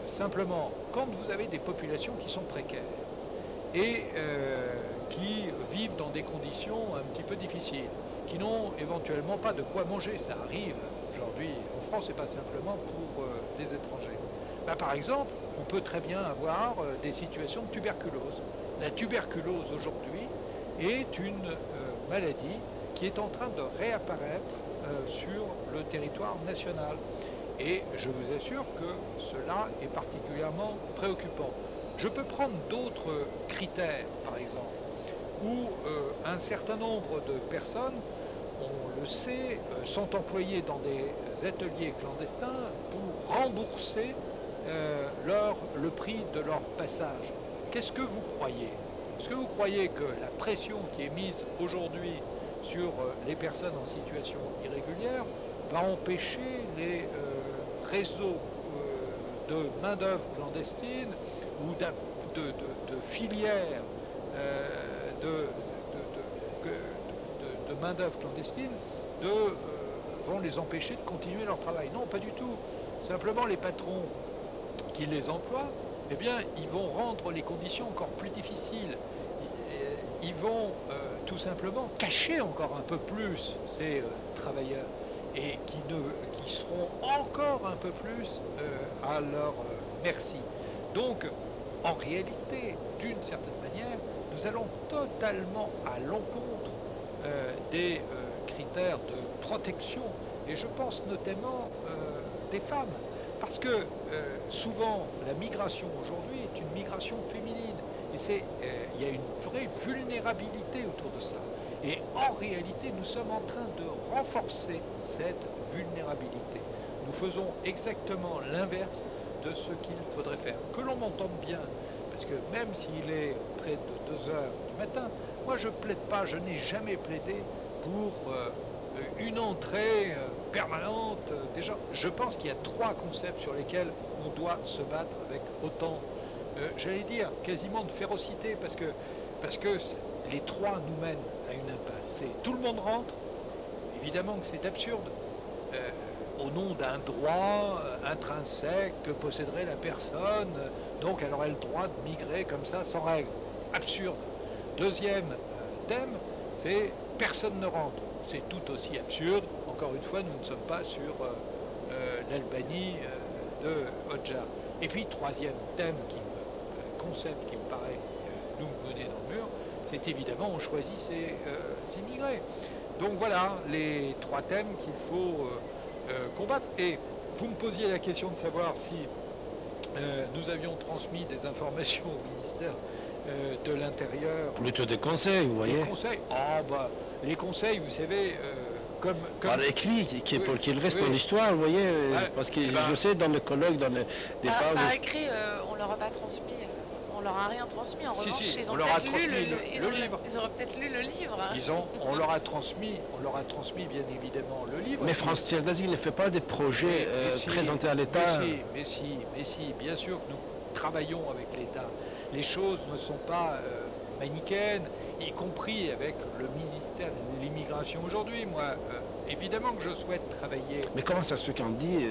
Simplement, quand vous avez des populations qui sont précaires et qui vivent dans des conditions un petit peu difficiles, qui n'ont éventuellement pas de quoi manger, ça arrive aujourd'hui en France et pas simplement pour les étrangers. Par exemple, on peut très bien avoir des situations de tuberculose. La tuberculose aujourd'hui est une maladie qui est en train de réapparaître sur le territoire national. Et je vous assure que cela est particulièrement préoccupant. Je peux prendre d'autres critères, par exemple, où un certain nombre de personnes, on le sait, sont employées dans des ateliers clandestins pour rembourser le prix de leur passage. Qu'est-ce que vous croyez? Est-ce que vous croyez que la pression qui est mise aujourd'hui sur les personnes en situation irrégulière va empêcher les réseaux de main-d'œuvre clandestine ou de filières de main-d'œuvre clandestine vont les empêcher de continuer leur travail? Non, pas du tout. Simplement, les patrons qui les emploient, eh bien, ils vont rendre les conditions encore plus difficiles. Ils vont tout simplement cacher encore un peu plus ces travailleurs et qui seront encore un peu plus à leur merci. Donc, en réalité, d'une certaine manière, nous allons totalement à l'encontre des critères de protection, et je pense notamment des femmes, parce que souvent la migration aujourd'hui est une migration féminine, et il y a une vraie vulnérabilité autour de cela. Et en réalité, nous sommes en train de renforcer cette vulnérabilité. Nous faisons exactement l'inverse de ce qu'il faudrait faire. Que l'on m'entende bien, parce que même s'il est près de 2 heures du matin, moi je plaide pas, je n'ai jamais plaidé pour une entrée permanente des gens. Je pense qu'il y a 3 concepts sur lesquels on doit se battre avec autant, j'allais dire, quasiment de férocité, parce que les 3 nous mènent à une impasse. C'est tout le monde rentre, évidemment que c'est absurde, au nom d'un droit intrinsèque que posséderait la personne, donc elle aurait le droit de migrer comme ça sans règle. Absurde. Deuxième thème, c'est personne ne rentre. C'est tout aussi absurde. Encore une fois, nous ne sommes pas sur l'Albanie de Hodja. Et puis, troisième thème, concept qui me paraît nous mener dans le mur, c'est évidemment on choisit ses migrés. Donc voilà les 3 thèmes qu'il faut combattre. Et vous me posiez la question de savoir si nous avions transmis des informations au ministère de l'Intérieur. Plutôt des conseils, vous voyez. Des conseils. Les conseils, vous savez, comme par écrit, pour qu'il reste dans l'histoire, vous voyez, parce que je sais dans le colloque, dans les débats. Par écrit, on leur a pas transmis. On leur a rien transmis. En revanche, ils ont peut-être lu le livre. Ils auraient peut-être lu le livre. Hein. On leur a transmis bien évidemment le livre. Mais France Tiers d'Asile ne fait pas des projets présentés à l'État. Mais si, bien sûr que nous travaillons avec l'État. Les choses ne sont pas manichéennes, y compris avec le ministère de l'Immigration aujourd'hui. Moi, évidemment que je souhaite travailler. Mais comment ça se fait qu'on dit,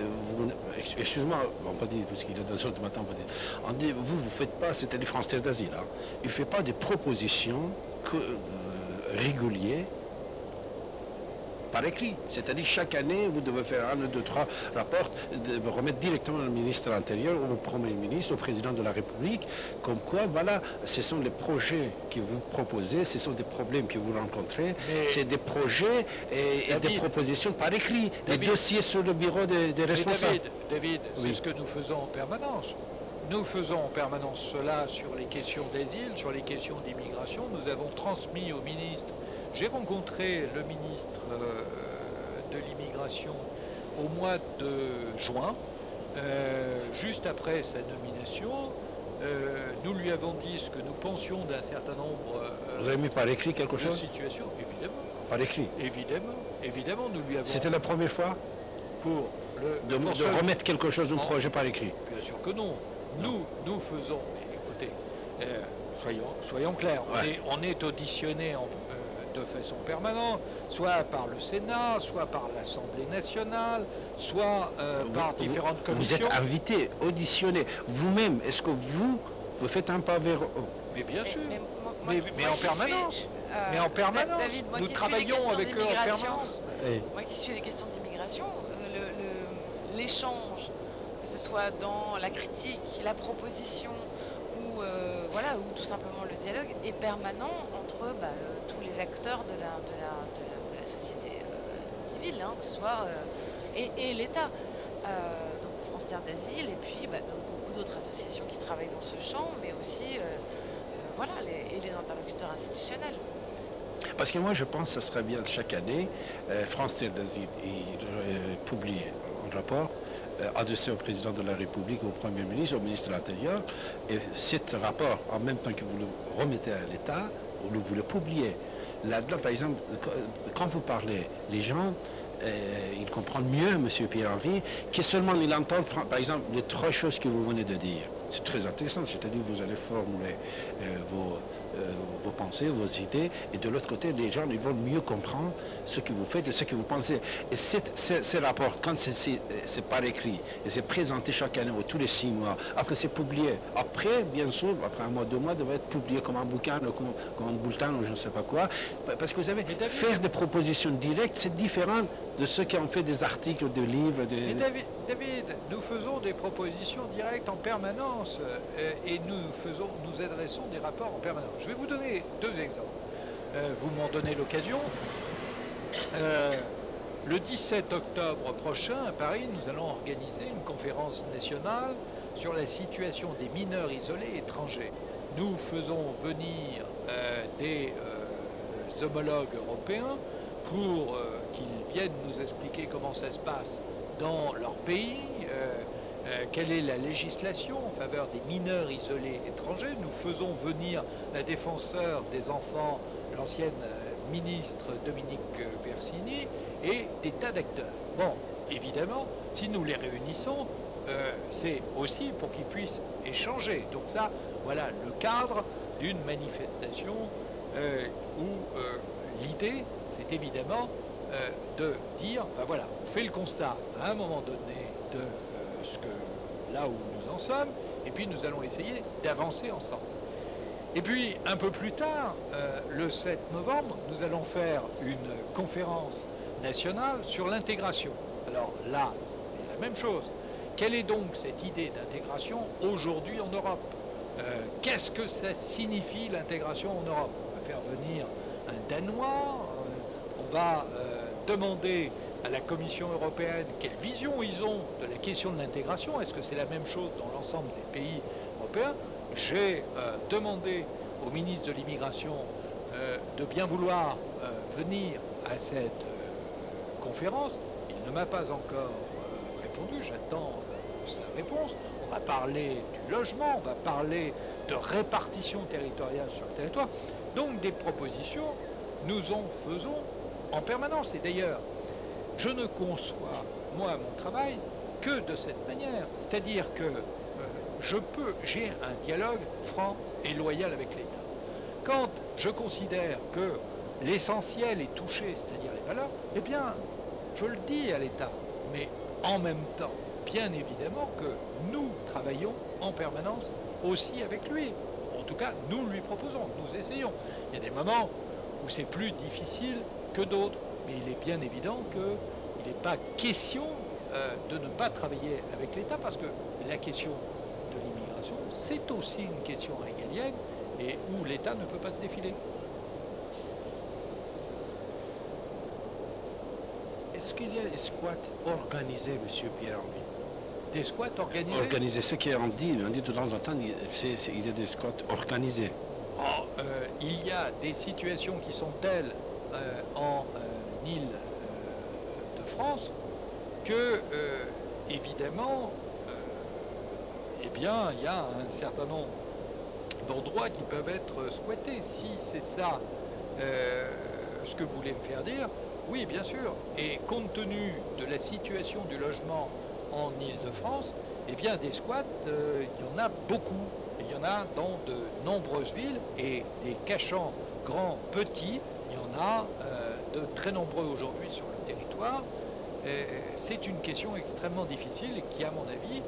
excusez-moi, on peut dire, parce qu'il est 2 heures du matin, on dit, vous ne faites pas, c'est-à-dire France Terre d'Asile, hein, il ne fait pas des propositions régulières par écrit. C'est-à-dire chaque année, vous devez faire 1, 2, 3 rapports, remettre directement au ministre de l'Intérieur, au Premier ministre, au Président de la République, comme quoi, voilà, ce sont les projets que vous proposez, ce sont des problèmes que vous rencontrez, c'est des projets et des propositions par écrit, des dossiers sur le bureau des responsables. David, c'est ce que nous faisons en permanence. Nous faisons en permanence cela sur les questions d'asile, sur les questions d'immigration. Nous avons transmis au ministre. J'ai rencontré le ministre de l'immigration au mois de juin, juste après sa nomination. Nous lui avons dit ce que nous pensions d'un certain nombre Vous avez mis par écrit quelque chose? Situation, évidemment. Par écrit? Évidemment, nous lui avons... C'était la première fois pour de remettre quelque chose, un projet par écrit? Bien sûr que non. Nous faisons... Écoutez, soyons clairs, on est auditionné de façon permanente, soit par le Sénat, soit par l'Assemblée nationale, soit par différentes commissions. Vous êtes invité, auditionné. Vous-même, est-ce que vous faites un pas vers eux? Mais bien sûr. Mais en permanence. Mais en permanence. David, nous travaillons avec eux en permanence. Moi qui suis les questions d'immigration, l'échange, que ce soit dans la critique, la proposition ou, voilà, ou tout simplement le dialogue est permanent entre tous les acteurs de la société civile, hein, que ce soit et l'État. Donc France Terre d'Asile et puis donc beaucoup d'autres associations qui travaillent dans ce champ, mais aussi voilà, les interlocuteurs institutionnels. Parce que moi, je pense que ce serait bien chaque année, France Terre d'Asile publie un rapport adressé au président de la République, au Premier ministre, au ministre de l'Intérieur. Et cet rapport, en même temps que vous le remettez à l'État, vous le publiez. Là-dedans, par exemple, quand vous parlez, les gens, ils comprennent mieux, M. Pierre-Henri, que seulement ils entendent, par exemple, les trois choses que vous venez de dire. C'est très intéressant, c'est-à-dire que vous allez formuler vos pensées, vos idées, et de l'autre côté, les gens ils vont mieux comprendre ce que vous faites et ce que vous pensez. Et ces rapports, quand c'est par écrit, et c'est présenté chaque année, ou tous les 6 mois, après c'est publié, après, bien sûr, après 1 mois, 2 mois, devrait être publié comme un bouquin, comme un bulletin, ou je ne sais pas quoi, parce que vous savez, faire des propositions directes, c'est différent de ceux qui ont fait des articles, des livres. Mais David, nous faisons des propositions directes en permanence et nous adressons des rapports en permanence. Je vais vous donner 2 exemples. Vous m'en donnez l'occasion. Le 17 octobre prochain, à Paris, nous allons organiser une conférence nationale sur la situation des mineurs isolés étrangers. Nous faisons venir des homologues européens pour qu'ils viennent nous expliquer comment ça se passe dans leur pays, quelle est la législation en faveur des mineurs isolés étrangers. Nous faisons venir la défenseur des enfants, l'ancienne ministre Dominique Bersini, et des tas d'acteurs. Bon, évidemment, si nous les réunissons, c'est aussi pour qu'ils puissent échanger. Donc ça, voilà le cadre d'une manifestation où l'idée, c'est évidemment de dire, voilà, on fait le constat à un moment donné de là où nous en sommes, et puis nous allons essayer d'avancer ensemble. Et puis, un peu plus tard, le 7 novembre, nous allons faire une conférence nationale sur l'intégration. Alors là, c'est la même chose. Quelle est donc cette idée d'intégration aujourd'hui en Europe? Qu'est-ce que ça signifie l'intégration en Europe? On va faire venir un Danois, on va demander à la Commission européenne quelle vision ils ont de la question de l'intégration. Est-ce que c'est la même chose dans l'ensemble des pays européens? J'ai demandé au ministre de l'Immigration de bien vouloir venir à cette conférence. Il ne m'a pas encore répondu, j'attends sa réponse. On va parler du logement, on va parler de répartition territoriale sur le territoire. Donc des propositions, nous en faisons en permanence. Et d'ailleurs, je ne conçois, moi, mon travail que de cette manière. C'est-à-dire que j'ai un dialogue franc et loyal avec l'État. Quand je considère que l'essentiel est touché, c'est-à-dire les valeurs, eh bien, je le dis à l'État. Mais en même temps, bien évidemment que nous travaillons en permanence aussi avec lui. En tout cas, nous lui proposons, nous essayons. Il y a des moments où c'est plus difficile que d'autres, mais il est bien évident qu'il n'est pas question de ne pas travailler avec l'État, parce que la question de l'immigration, c'est aussi une question régalienne et où l'État ne peut pas se défiler. Est-ce qu'il y a des squats organisés, M. Pierre-Henri? Des squats organisés? Organisés, ce qu'on dit de temps en temps, il y a des squats organisés. Il y a des situations qui sont telles en Île-de-France que, évidemment, eh bien, il y a un certain nombre d'endroits qui peuvent être squattés. Si c'est ça ce que vous voulez me faire dire, oui, bien sûr. Et compte tenu de la situation du logement en Île-de-France, eh bien, des squats, il y en a beaucoup. Il y en a dans de nombreuses villes, et des cachants grands, petits, il y en a de très nombreux aujourd'hui sur le territoire. C'est une question extrêmement difficile et qui, à mon avis,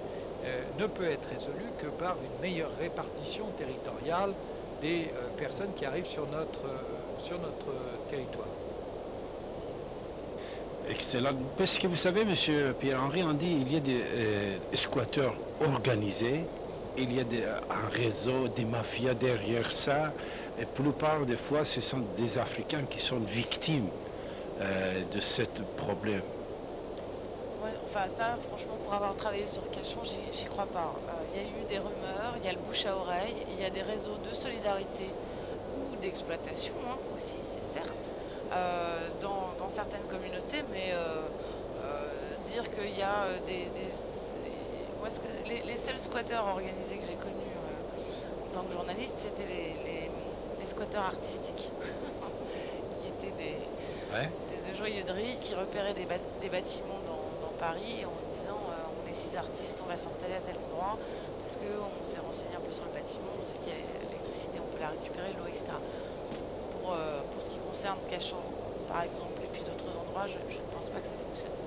ne peut être résolue que par une meilleure répartition territoriale des personnes qui arrivent sur notre territoire. Excellent. Parce que vous savez, monsieur Pierre-Henri, on dit qu'il y a des squatteurs organisés, il y a un réseau, des mafias derrière ça. Et pour la plupart des fois, ce sont des Africains qui sont victimes de ce problème. Ouais, enfin ça, franchement, pour avoir travaillé sur Cachan, j'y crois pas. Il y a eu des rumeurs, il y a le bouche à oreille, il y a des réseaux de solidarité ou d'exploitation aussi, c'est certes, dans certaines communautés, mais dire qu'il y a moi, les seuls squatteurs organisés que j'ai connus en tant que journaliste, c'était les squatteurs artistiques, qui étaient des joyeuderies qui repéraient des bâtiments dans Paris en se disant on est 6 artistes, on va s'installer à tel endroit parce qu'on s'est renseigné un peu sur le bâtiment, on sait qu'il y a l'électricité, on peut la récupérer, l'eau, etc. Pour ce qui concerne Cachan, par exemple, et puis d'autres endroits, je ne pense pas que ça fonctionne.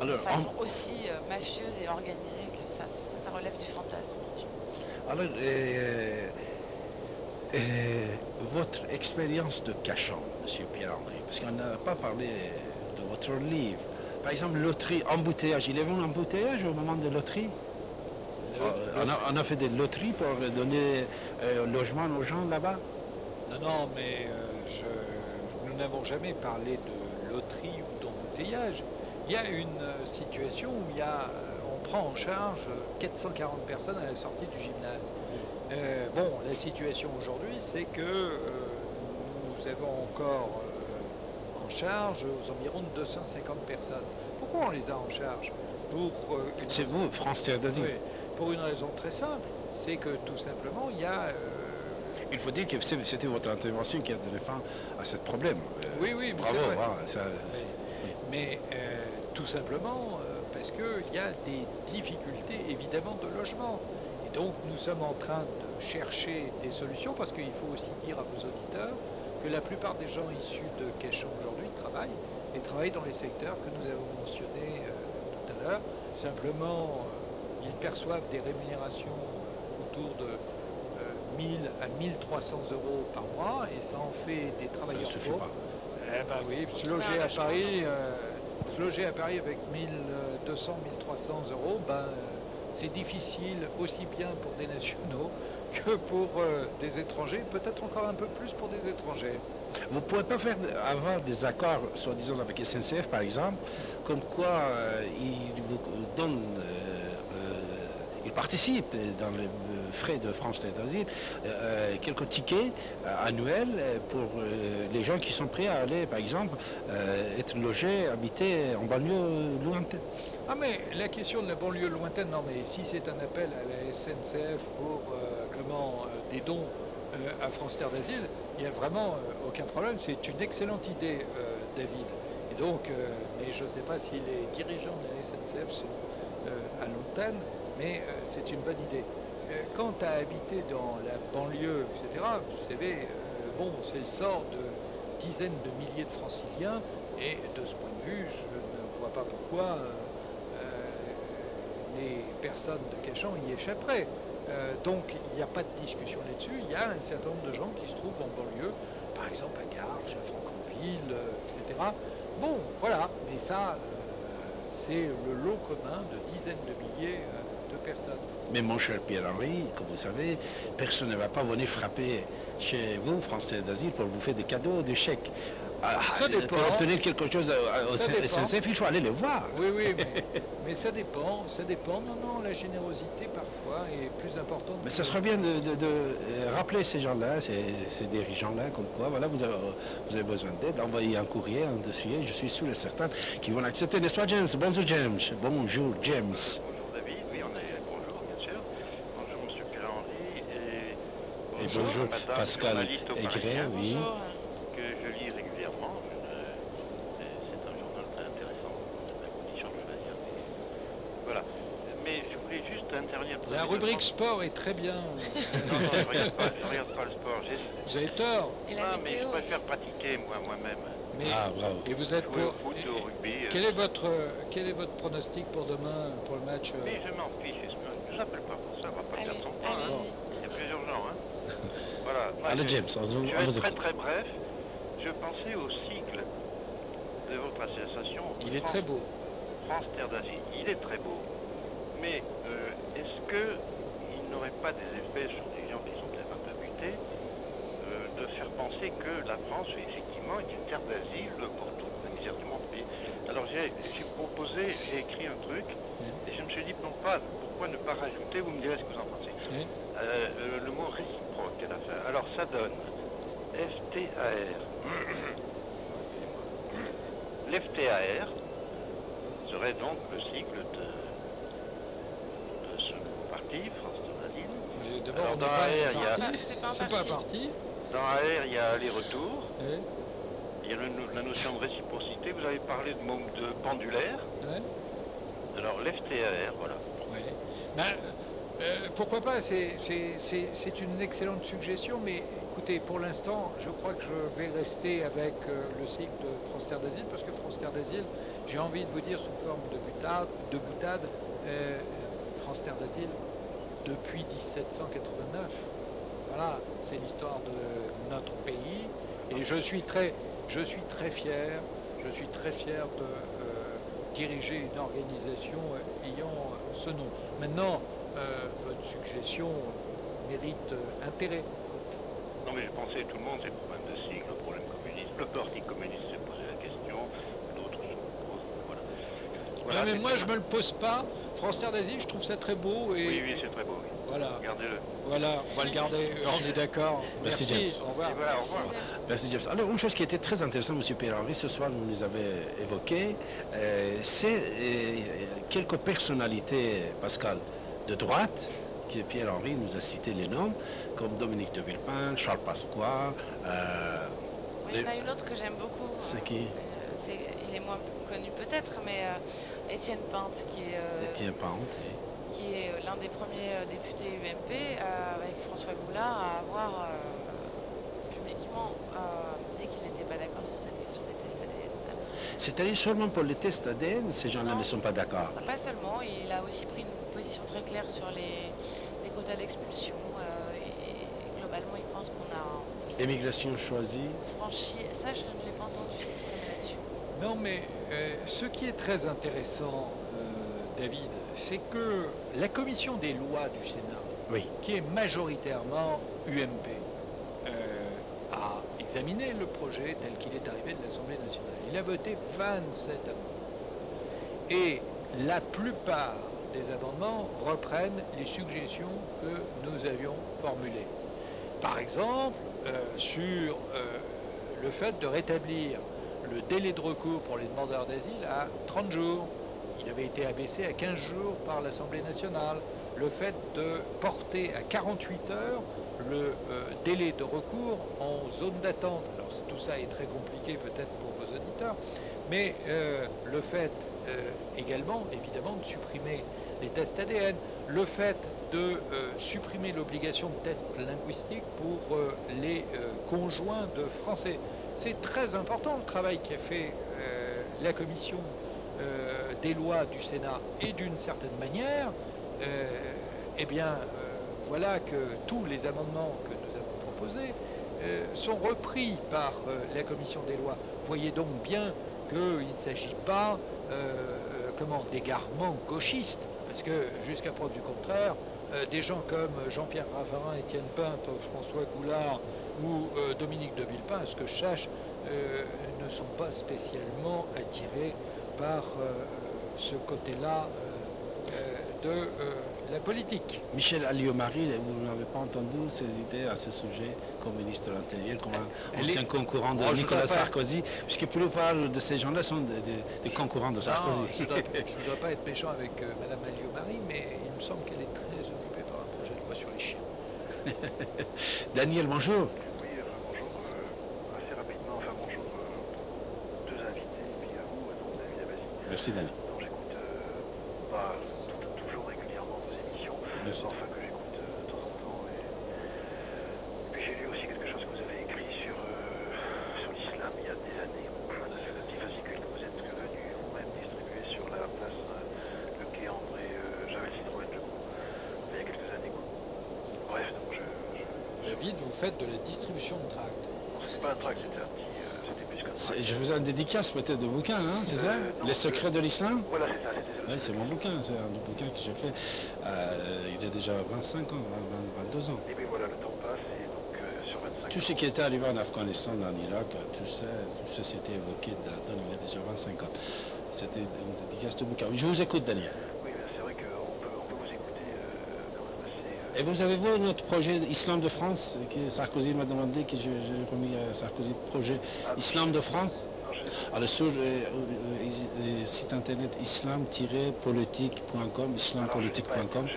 Alors, De façon aussi mafieuse et organisée que ça relève du fantasme. alors votre expérience de Cachan, monsieur Pierre-Henri, parce qu'on n'a pas parlé de votre livre. Par exemple, loterie, embouteillage. Il y avait un embouteillage au moment de loterie. On a fait des loteries pour donner logement aux gens là-bas. Non, mais nous n'avons jamais parlé de loterie ou d'embouteillage. Il y a une situation où on prend en charge 440 personnes à la sortie du gymnase. La situation aujourd'hui, c'est que nous avons encore en charge aux environs de 250 personnes. Pourquoi on les a en charge? C'est vous, France Terre d'Asile. Oui, pour une raison très simple, c'est que tout simplement, il y a... Il faut dire que c'était votre intervention qui a donné fin à ce problème. Oui, bravo. Mais tout simplement parce qu'il y a des difficultés évidemment de logement. Et donc nous sommes en train de chercher des solutions parce qu'il faut aussi dire à vos auditeurs que la plupart des gens issus de Cachan aujourd'hui travaillent dans les secteurs que nous avons mentionnés tout à l'heure. Simplement, ils perçoivent des rémunérations autour de 1000 à 1300 euros par mois et ça en fait des travailleurs pauvres. Oui, se loger à Paris avec 1200, 1300 euros, c'est difficile aussi bien pour des nationaux que pour des étrangers, peut-être encore un peu plus pour des étrangers. Vous ne pouvez pas avoir des accords, soi-disant avec SNCF par exemple, comme quoi ils vous donnent, ils participent dans les frais de France Terre d'Asile, quelques tickets annuels pour les gens qui sont prêts à aller, par exemple, être logés, habiter en banlieue lointaine. Ah mais la question de la banlieue lointaine, non mais si c'est un appel à la SNCF pour des dons à France Terre d'Asile, il n'y a vraiment aucun problème, c'est une excellente idée David. Et donc, mais je ne sais pas si les dirigeants de la SNCF sont à l'antenne, mais c'est une bonne idée. Quant à habiter dans la banlieue, etc., vous savez, c'est le sort de dizaines de milliers de franciliens, et de ce point de vue, je ne vois pas pourquoi les personnes de Cachan y échapperaient. Donc il n'y a pas de discussion là-dessus, il y a un certain nombre de gens qui se trouvent en banlieue, par exemple à Garches, à Franconville, etc. Bon, voilà, mais ça, c'est le lot commun de dizaines de milliers de personnes. Mais mon cher Pierre-Henri, comme vous savez, personne ne va pas venir frapper chez vous, France Terre d'Asile, pour vous faire des cadeaux, des chèques. Ça dépend. Pour obtenir quelque chose au SNCF, il faut aller le voir. Oui, mais ça dépend. Non, la générosité parfois est plus importante. Mais ça serait bien de rappeler ces gens-là, ces dirigeants-là, comme quoi, voilà, vous avez besoin d'aide, envoyez un courrier, un dossier, je suis sûr et certain qu'ils vont l'accepter, n'est-ce pas, James? Bonjour, James. Bonjour, James. Bonjour, David. Oui, bonjour, bien sûr. Bonjour, monsieur Pierre-Henri. Et bonjour, madame Pascal journaliste au Aigret, Parisien, oui. que je lis régulièrement. C'est un journal très intéressant. On a la condition de choisir. Voilà. Mais je voulais juste intervenir. La rubrique sport est très bien. Non, je regarde pas le sport. Vous avez tort. Mais je préfère pratiquer moi-même. Bravo. Et vous êtes Jouer au foot, au rugby. Quel est votre pronostic pour demain, pour le match Mais je m'en fiche. Je ne appelle pas pour ça. On va pas faire son point. Il y a plusieurs gens. Voilà. Allez, James, je vais être très très bref. Je pensais au cycle de votre association. Il est très beau. France Terre d'Asile, il est très beau. Mais est-ce qu'il n'aurait pas des effets sur des gens qui sont peut-être un peu butés de faire penser que la France, effectivement, est une terre d'asile pour toute la misère du monde. Alors j'ai proposé, j'ai écrit un truc, et je me suis dit, pourquoi ne pas rajouter, vous me direz ce que vous en pensez, le mot réciproque à la fin. Alors ça donne FTAR. L'FTAR serait donc le sigle de ce parti, France Terre d'Asile. D'abord, dans AR, il y a... C'est pas un parti. Dans AR, il y a aller-retour. Il y a la notion de réciprocité. Vous avez parlé de pendulaire. Alors, l'FTAR, voilà. Pourquoi pas, c'est une excellente suggestion, mais écoutez, pour l'instant, je crois que je vais rester avec le cycle de France Terre d'Asile, parce que France Terre d'Asile, j'ai envie de vous dire sous forme de boutade, France Terre d'Asile, depuis 1789. Voilà, c'est l'histoire de notre pays, et je suis très fier de diriger une organisation ayant ce nom. Maintenant, votre suggestion mérite intérêt. Non, mais je pensais tout le monde, c'est le problème de sigle, le problème communiste. Le parti communiste s'est posé la question, d'autres se posent, voilà. Non, mais moi, je me le pose pas. France Terre d'Asile, je trouve ça très beau. Et... Oui, c'est très beau. Oui. Voilà. Gardez-le. Voilà, on va le garder. On est d'accord. Merci, James. Au revoir. Et voilà, au revoir. Merci, James. Alors, une chose qui était très intéressante, M. Pierre-Henri, ce soir, vous nous avez évoqué, c'est quelques personnalités, Pascal, de droite, que Pierre-Henri nous a cité les noms, comme Dominique de Villepin, Charles Pasqua. Il y en a une autre que j'aime beaucoup. C'est qui? Il est moins connu peut-être, mais Étienne Pinte, Étienne Pinte. Qui est l'un des premiers députés UMP, avec François Goulard, à avoir publiquement dit qu'il n'était pas d'accord sur cette question des tests ADN à l'Assemblée. C'est-à-dire seulement pour les tests ADN, ces gens-là ne sont pas d'accord? Pas seulement, il a aussi pris une position très claire sur les quotas d'expulsion, et globalement il pense qu'on a Émigration choisie. franchi, ça je ne l'ai pas entendu s'exprimer là-dessus. Non, mais ce qui est très intéressant, David, c'est que la commission des lois du Sénat, qui est majoritairement UMP, a examiné le projet tel qu'il est arrivé de l'Assemblée nationale. Il a voté 27 amendements. Et la plupart des amendements reprennent les suggestions que nous avions formulées. Par exemple, sur le fait de rétablir le délai de recours pour les demandeurs d'asile à 30 jours. Il avait été abaissé à 15 jours par l'Assemblée nationale. Le fait de porter à 48 heures le délai de recours en zone d'attente. Alors tout ça est très compliqué peut-être pour vos auditeurs, mais le fait également, évidemment, de supprimer les tests ADN, le fait de supprimer l'obligation de tests linguistiques pour les conjoints de Français. C'est très important le travail qu'a fait la commission des lois du Sénat, et d'une certaine manière, voilà que tous les amendements que nous avons proposés sont repris par la commission des lois. Vous voyez donc bien qu'il ne s'agit pas d'égarements gauchistes, parce que jusqu'à preuve du contraire, des gens comme Jean-Pierre Raffarin, Étienne Pinte, François Goulard ou Dominique de Villepin, à ce que je sache, ne sont pas spécialement attirés par ce côté-là de la politique. Michel Alliot-Marie, vous n'avez pas entendu ses idées à ce sujet comme ministre de l'Intérieur, comme ancien concurrent de Nicolas Sarkozy, puisque la plupart de ces gens-là sont des concurrents de Sarkozy. Je ne dois pas être méchant avec Madame Alliot-Marie, mais il me semble qu'elle est très occupée par un projet de loi sur les chiens. Daniel, bonjour. Oui, bonjour. Assez rapidement, bonjour aux deux invités, et puis à vous, David Abassi. Merci, Daniel. Donc j'écoute pas toujours régulièrement vos émissions, Merci. enfin que j'écoute de temps en temps. Et puis j'ai lu aussi quelque chose que vous avez écrit sur l'islam il y a des années. Le petit fascicule que vous êtes venu vous-même distribuer sur la place le quai André Javel Citroën, je crois, il y a quelques années. Bref, donc David, vous faites de la distribution de tracts. c'est pas un tract, c'était un petit c'était plus comme ça. Je faisais une dédicace peut-être de bouquin, hein, c'est ça? Non, Les secrets de l'islam? Voilà, c'est ça. Oui, c'est mon bouquin, c'est un bouquin que j'ai fait. Il a déjà 25 ans, 22 ans. Et puis voilà, le temps passe, et donc sur 25 Tout ce qui était arrivé en Afghanistan, en Irak, tout ça s'était évoqué dans il y a déjà 25 ans. C'était une dédicace de bouquin. Je vous écoute, Daniel. Oui, mais c'est vrai qu'on peut vous écouter quand même assez... Et vous avez vu notre projet Islam de France, que Sarkozy m'a demandé, que j'ai remis à Sarkozy, projet Islam de France. Alors sur le site internet islam-politique.com, islampolitique.com,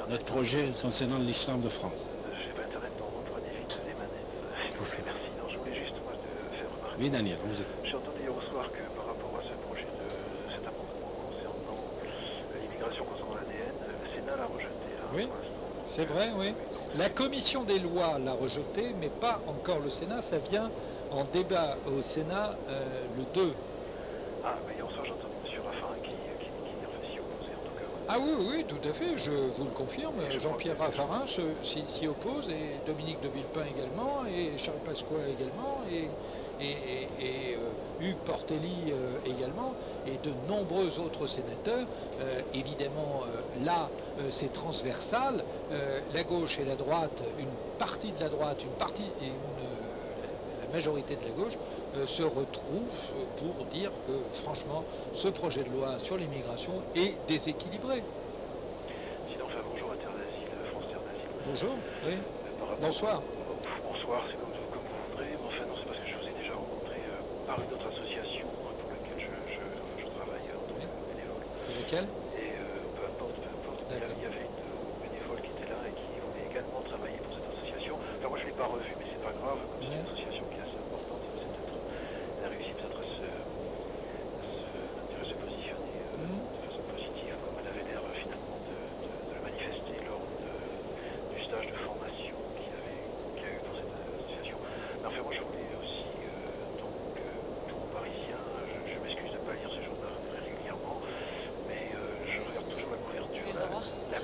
notre projet concernant l'islam de France. Je n'ai pas internet, dans vous prenez vite les manettes. S'il vous plaît, merci. Non, je voulais juste moi te faire remarquer. Oui, Daniel, vous écoutez. J'ai entendu hier au soir que par rapport à ce projet de cet amendement concernant l'immigration concernant l'ADN, le Sénat l'a rejeté. Oui, c'est vrai, oui. La commission des lois l'a rejeté, mais pas encore le Sénat. Ça vient en débat au Sénat le 2. Ah, mais hier au soir, j'ai entendu M. Raffarin qui s'y opposait en tout cas. Ah oui, oui, tout à fait, je vous le confirme. Jean-Pierre Raffarin s'y oppose, et Dominique de Villepin également, et Charles Pasqua également, et Hugues Portelli également, et de nombreux autres sénateurs. Évidemment, là, c'est transversal. La gauche et la droite, une partie de la droite, la majorité de la gauche se retrouvent pour dire que, franchement, ce projet de loi sur l'immigration est déséquilibré. Sinon, enfin, bonjour à Terre d'Asile, France Terre d'Asile. Bonjour, oui. Par rapport- Bonsoir. Bonsoir, c'est comme vous voudrez, mais enfin non, c'est parce que je vous ai déjà rencontré par une autre association pour laquelle je travaille en tant que bénévole. C'est lequel? Et peu importe, D'accord. il y avait une bénévole qui était là et qui voulait également travailler pour cette association. Enfin moi je ne l'ai pas revue, mais c'est pas grave, comme c'est une association qui est assez importante, elle a réussi peut-être à se positionner de façon positive, comme elle avait l'air finalement de le manifester lors du stage de formation qu'il a eu pour cette association. Mais enfin moi je voulais aussi, donc tout parisien, je m'excuse de ne pas lire ce journal très régulièrement, mais je regarde toujours la couverture, la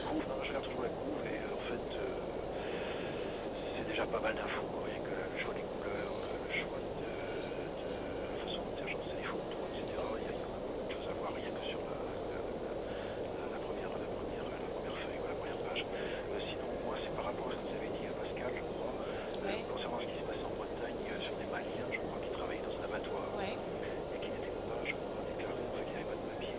couve, non, je regarde toujours la couve, et en fait c'est déjà pas mal d'infos, rien que le choix des couleurs, le choix de la façon dont est agencé les photos, etc. Il y a quand même beaucoup de choses à voir, rien que sur la première feuille ou la première page. Sinon, moi, c'est par rapport à ce que vous avez dit, Pascal, je crois, concernant ce qui se passe en Bretagne sur des Maliens, je crois, qui travaillaient dans un abattoir et qui n'étaient pas, je crois, déclarés, en fait, qui n'avaient pas de papier.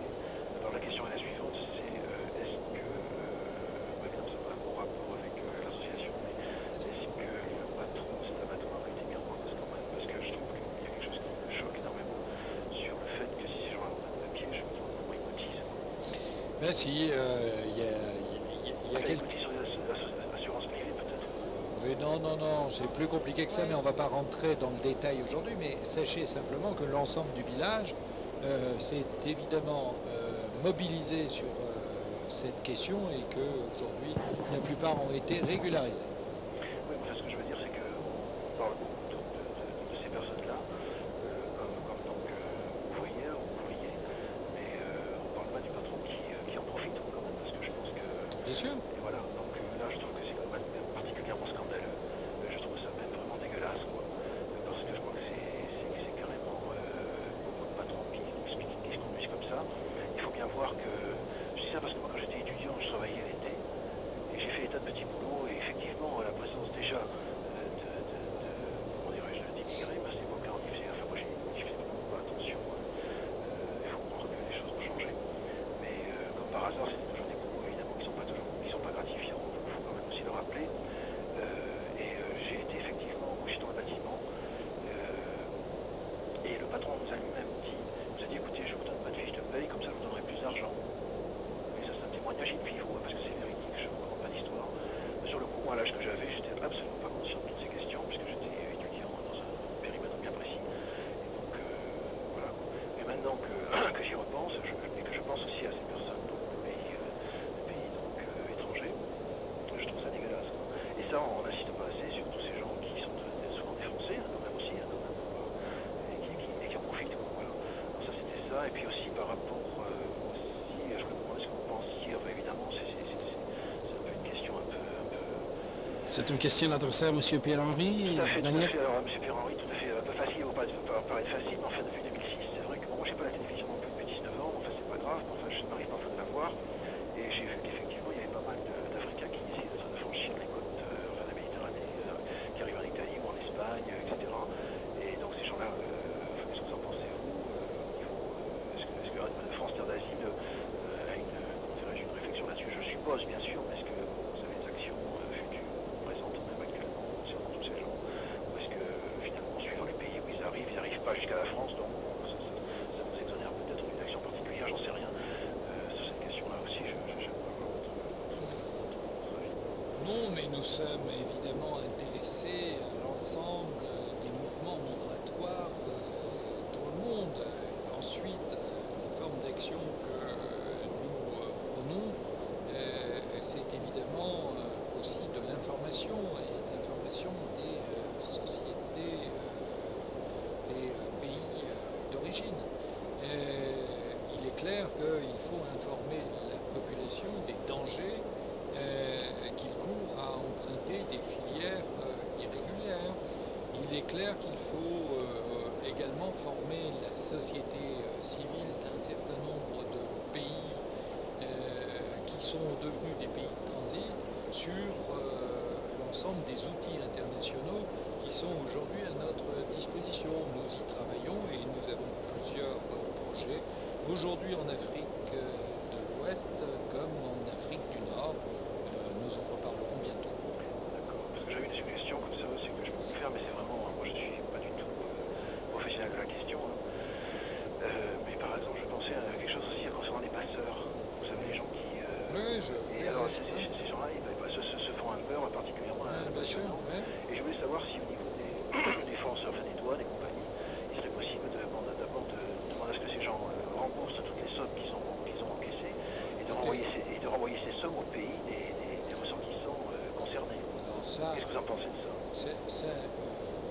Alors la question est la suivante, c'est est-ce que, évidemment, ça n'a pas bon rapport avec l'association, mais est-ce que le patron de cet abattoir a été mis en cause quand même? Parce que je trouve qu'il y a quelque chose qui me choque énormément sur le fait que si ces gens-là n'ont pas de papier, je me demande comment ils cotisent. Ben si, il y a Ils quelques... cotisent sur les assurances privées peut-être. Oui, non, c'est plus compliqué que ça, mais on ne va pas rentrer dans le détail aujourd'hui, mais sachez simplement que l'ensemble du village s'est évidemment mobilisé sur cette question, et qu'aujourd'hui, la plupart ont été régularisés. Oui, mais ce que je veux dire, c'est qu'on parle beaucoup de ces personnes-là, comme donc ouvrières ou ouvriers, mais on ne parle pas du patron qui en profite quand même, parce que je pense que... Bien sûr. Et voilà, donc là je trouve que c'est quand même particulièrement scandaleux, je trouve ça même vraiment dégueulasse, quoi, parce que je crois que c'est carrément beaucoup de patrons qui se conduisent comme ça. Il faut bien voir que, je dis ça parce que moi quand j'étais étudiant, je travaillais l'été, et j'ai fait des tas de petits boulots, et effectivement la présence déjà comment dirais-je, d'immigrés, à cette époque-là on y faisait, enfin moi j'y faisais beaucoup attention, il faut croire que les choses ont changé, mais comme par hasard c'est toujours des boulots évidemment qui sont pas gratifiants, il faut quand même aussi le rappeler, et j'ai été effectivement embauché dans le bâtiment, et le patron nous a lui-même dit, écoutez, je vous donne pas de fiche de paye, comme ça je vous donnerai plus d'argent. Et ça c'est un témoignage in vivo, parce que c'est véridique, je ne raconte pas d'histoire. Sur le coup, moi, à l'âge que j'avais, j'étais absolument pas conscient de toutes ces questions, puisque j'étais étudiant dans un périmètre bien précis. Et donc, voilà. Mais maintenant que j'y repense, et que je pense aussi à ces personnes donc, de pays donc, étrangers, je trouve ça dégueulasse, quoi. Et ça, on n'insiste pas assez sur tous ces gens qui sont souvent des Français, quand même aussi, quand même, et qui en profitent, quoi, voilà. Donc ça, c'était ça. Et puis aussi, par rapport aussi, je me demandais ce que vous pensiez, enfin, évidemment, c'est un peu une question un peu... C'est une question adressée à M. Pierre-Henri, Tout à fait, Daniel? alors, M. Pierre-Henri, tout à fait, un peu facile, par va être facile, mais enfin depuis 2006, c'est vrai que bon, moi j'ai pas la télévision non plus depuis 19 ans, enfin c'est pas grave, mais enfin je m'arrive parfois de la voir, et j'ai vu qu'effectivement il y avait pas mal d'Africains qui essayaient de franchir les côtes enfin, de la Méditerranée, qui arrivent en Italie ou en Espagne, etc. Et donc ces gens-là, qu'est-ce que vous en pensez vous est-ce que France Terre d'Asile a une réflexion là-dessus? Je suppose bien sûr, mais est-ce que vous avez des actions futures, présentes, même actuellement, concernant tous ces gens? Ou est-ce que finalement, suivant les pays où ils n'arrivent pas jusqu'à la France, donc ça vous exonère peut-être d'une action particulière, j'en sais rien. Sur cette question-là aussi, j'aime avoir votre avis. Non, mais nous sommes évidemment intéressés à l'ensemble des mouvements migratoires dans le monde. Ensuite, la forme d'action que nous prenons, c'est évidemment aussi de l'information et de l'information des sociétés, des pays d'origine. Il est clair qu'il faut informer la population des dangers qu'il court à emprunter des filières irrégulières. Il est clair qu'il faut également former la société civile d'un certain nombre de pays qui sont devenus des pays de transit sur l'ensemble des outils internationaux qui sont aujourd'hui à notre disposition. Nous y travaillons et nous avons plusieurs projets, aujourd'hui en Afrique de l'Ouest comme en Afrique du Nord. Nous en reparlerons bientôt. D'accord, parce que j'avais une suggestion comme ça aussi que je peux vous faire, mais c'est vraiment, moi je suis pas du tout professionnel de la question, hein. Mais par exemple je pensais à quelque chose aussi concernant les passeurs, vous savez les gens qui... et alors ces gens-là se font un beurre particulièrement impressionnant, et je voulais savoir si au niveau des forces, enfin des douanes et compagnie, il serait possible d'abord de demander à ce que ces gens remboursent toutes les sommes qu'ils ont encaissées et de renvoyer ces sommes au pays des ressortissants concernés. Qu'est-ce que vous en pensez de ça? C'est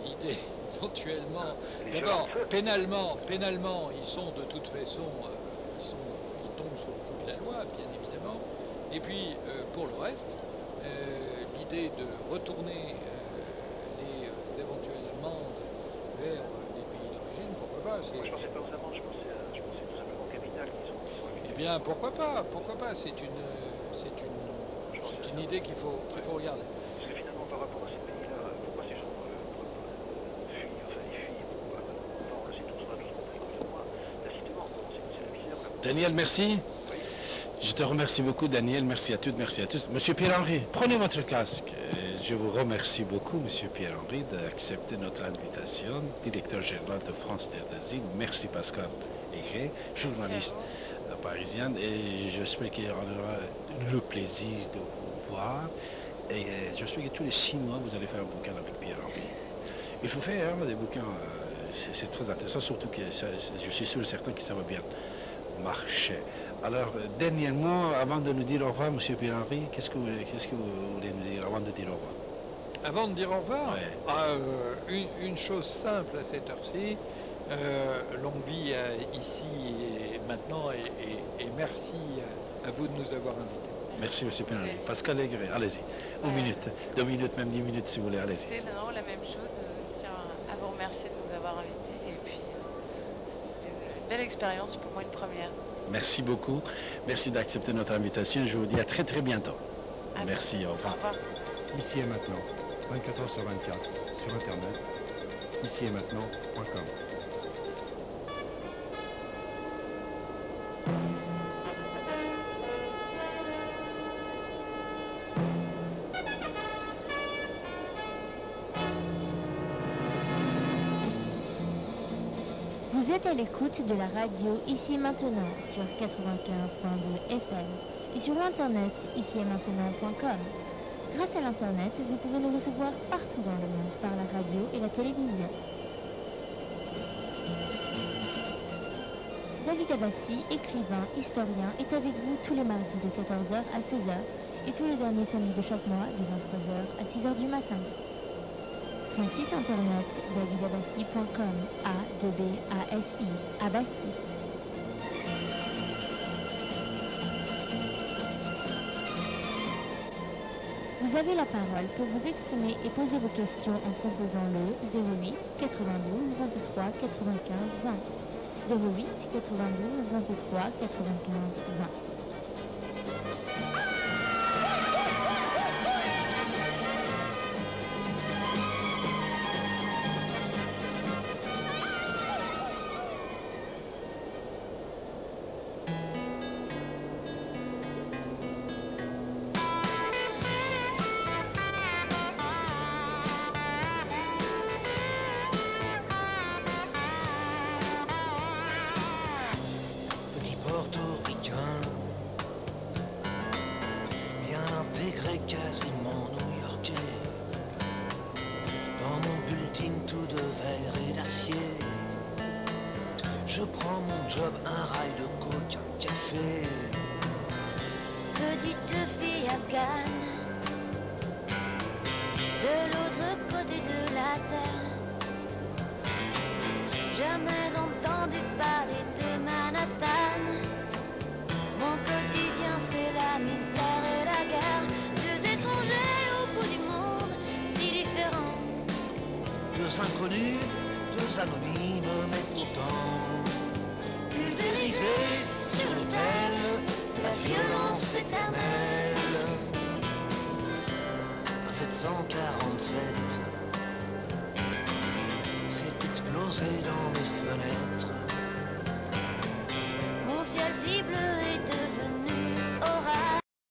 idée éventuellement. D'abord, pénalement, ils sont de toute façon, ils tombent sous le coup de la loi, bien évidemment. Et puis, pour le reste, l'idée de retourner les éventuelles amendes vers les pays d'origine, pourquoi pas? Moi, je pensais pas aux amendes, je pensais tout simplement au capital qu'ils ont Eh bien, pourquoi pas? C'est une idée qu'il faut regarder. Parce que finalement, par rapport à ces pays-là, pourquoi ces gens fuient, enfin ils fuient, pourquoi on le sait tous, on a tous compris, plus ou moins, tacitement, c'est la misère. Daniel, merci. Je te remercie beaucoup, Daniel. Merci à toutes, merci à tous. Monsieur Pierre-Henri, prenez votre casque. Je vous remercie beaucoup, Monsieur Pierre-Henri, d'accepter notre invitation. Directeur général de France Terre d'Asile. Merci, Pascal Aigret, journaliste parisienne. Et j'espère qu'il y aura le plaisir de vous voir. Et j'espère que tous les 6 mois, vous allez faire un bouquin avec Pierre-Henri. Il faut faire des bouquins. C'est très intéressant, surtout que je suis sûr et certain que ça va bien marcher. Alors, dernier mot, avant de nous dire au revoir, Monsieur Pierre-Henri, qu'est-ce que vous voulez nous dire avant de dire au revoir? Avant de dire au revoir, une chose simple à cette heure-ci, longue vie ici et maintenant, et merci à vous de nous avoir invités. Merci, Monsieur Pierre-Henri. Pascal Aigret, allez-y. 1 minute, 2 minutes, même 10 minutes si vous voulez, allez-y. C'était la même chose, je tiens à vous remercier de nous avoir invités, et puis c'était une belle expérience, pour moi une première. Merci beaucoup. Merci d'accepter notre invitation. Je vous dis à très très bientôt. Merci, au revoir. Ici et maintenant, 24 heures sur 24, sur Internet, ici et maintenant.com. Vous êtes à l'écoute de la radio Ici et Maintenant sur 95.2 FM et sur internet ici et maintenant.com. Grâce à l'internet, vous pouvez nous recevoir partout dans le monde par la radio et la télévision. David Abbassi, écrivain, historien, est avec vous tous les mardis de 14h à 16h et tous les derniers samedis de chaque mois de 23h à 6h du matin. Son site internet davidabassi.com, A-2-B-A-S-I, Abbassi. Vous avez la parole pour vous exprimer et poser vos questions en composant le 08 92 23 95 20. 08 92 23 95 20. Quasiment new-yorkais, dans mon building tout de verre et d'acier. Je prends mon job, un rail de coke, un café. Petite fille afghane, de l'autre côté de la terre. Jamais entendu parler de Manhattan. Mon quotidien c'est la misère et la guerre. Au bout du monde, si différents. Deux inconnus, deux anonymes, mais pourtant pulvérisés sur l'autel, la violence éternelle. À 747, c'est explosé dans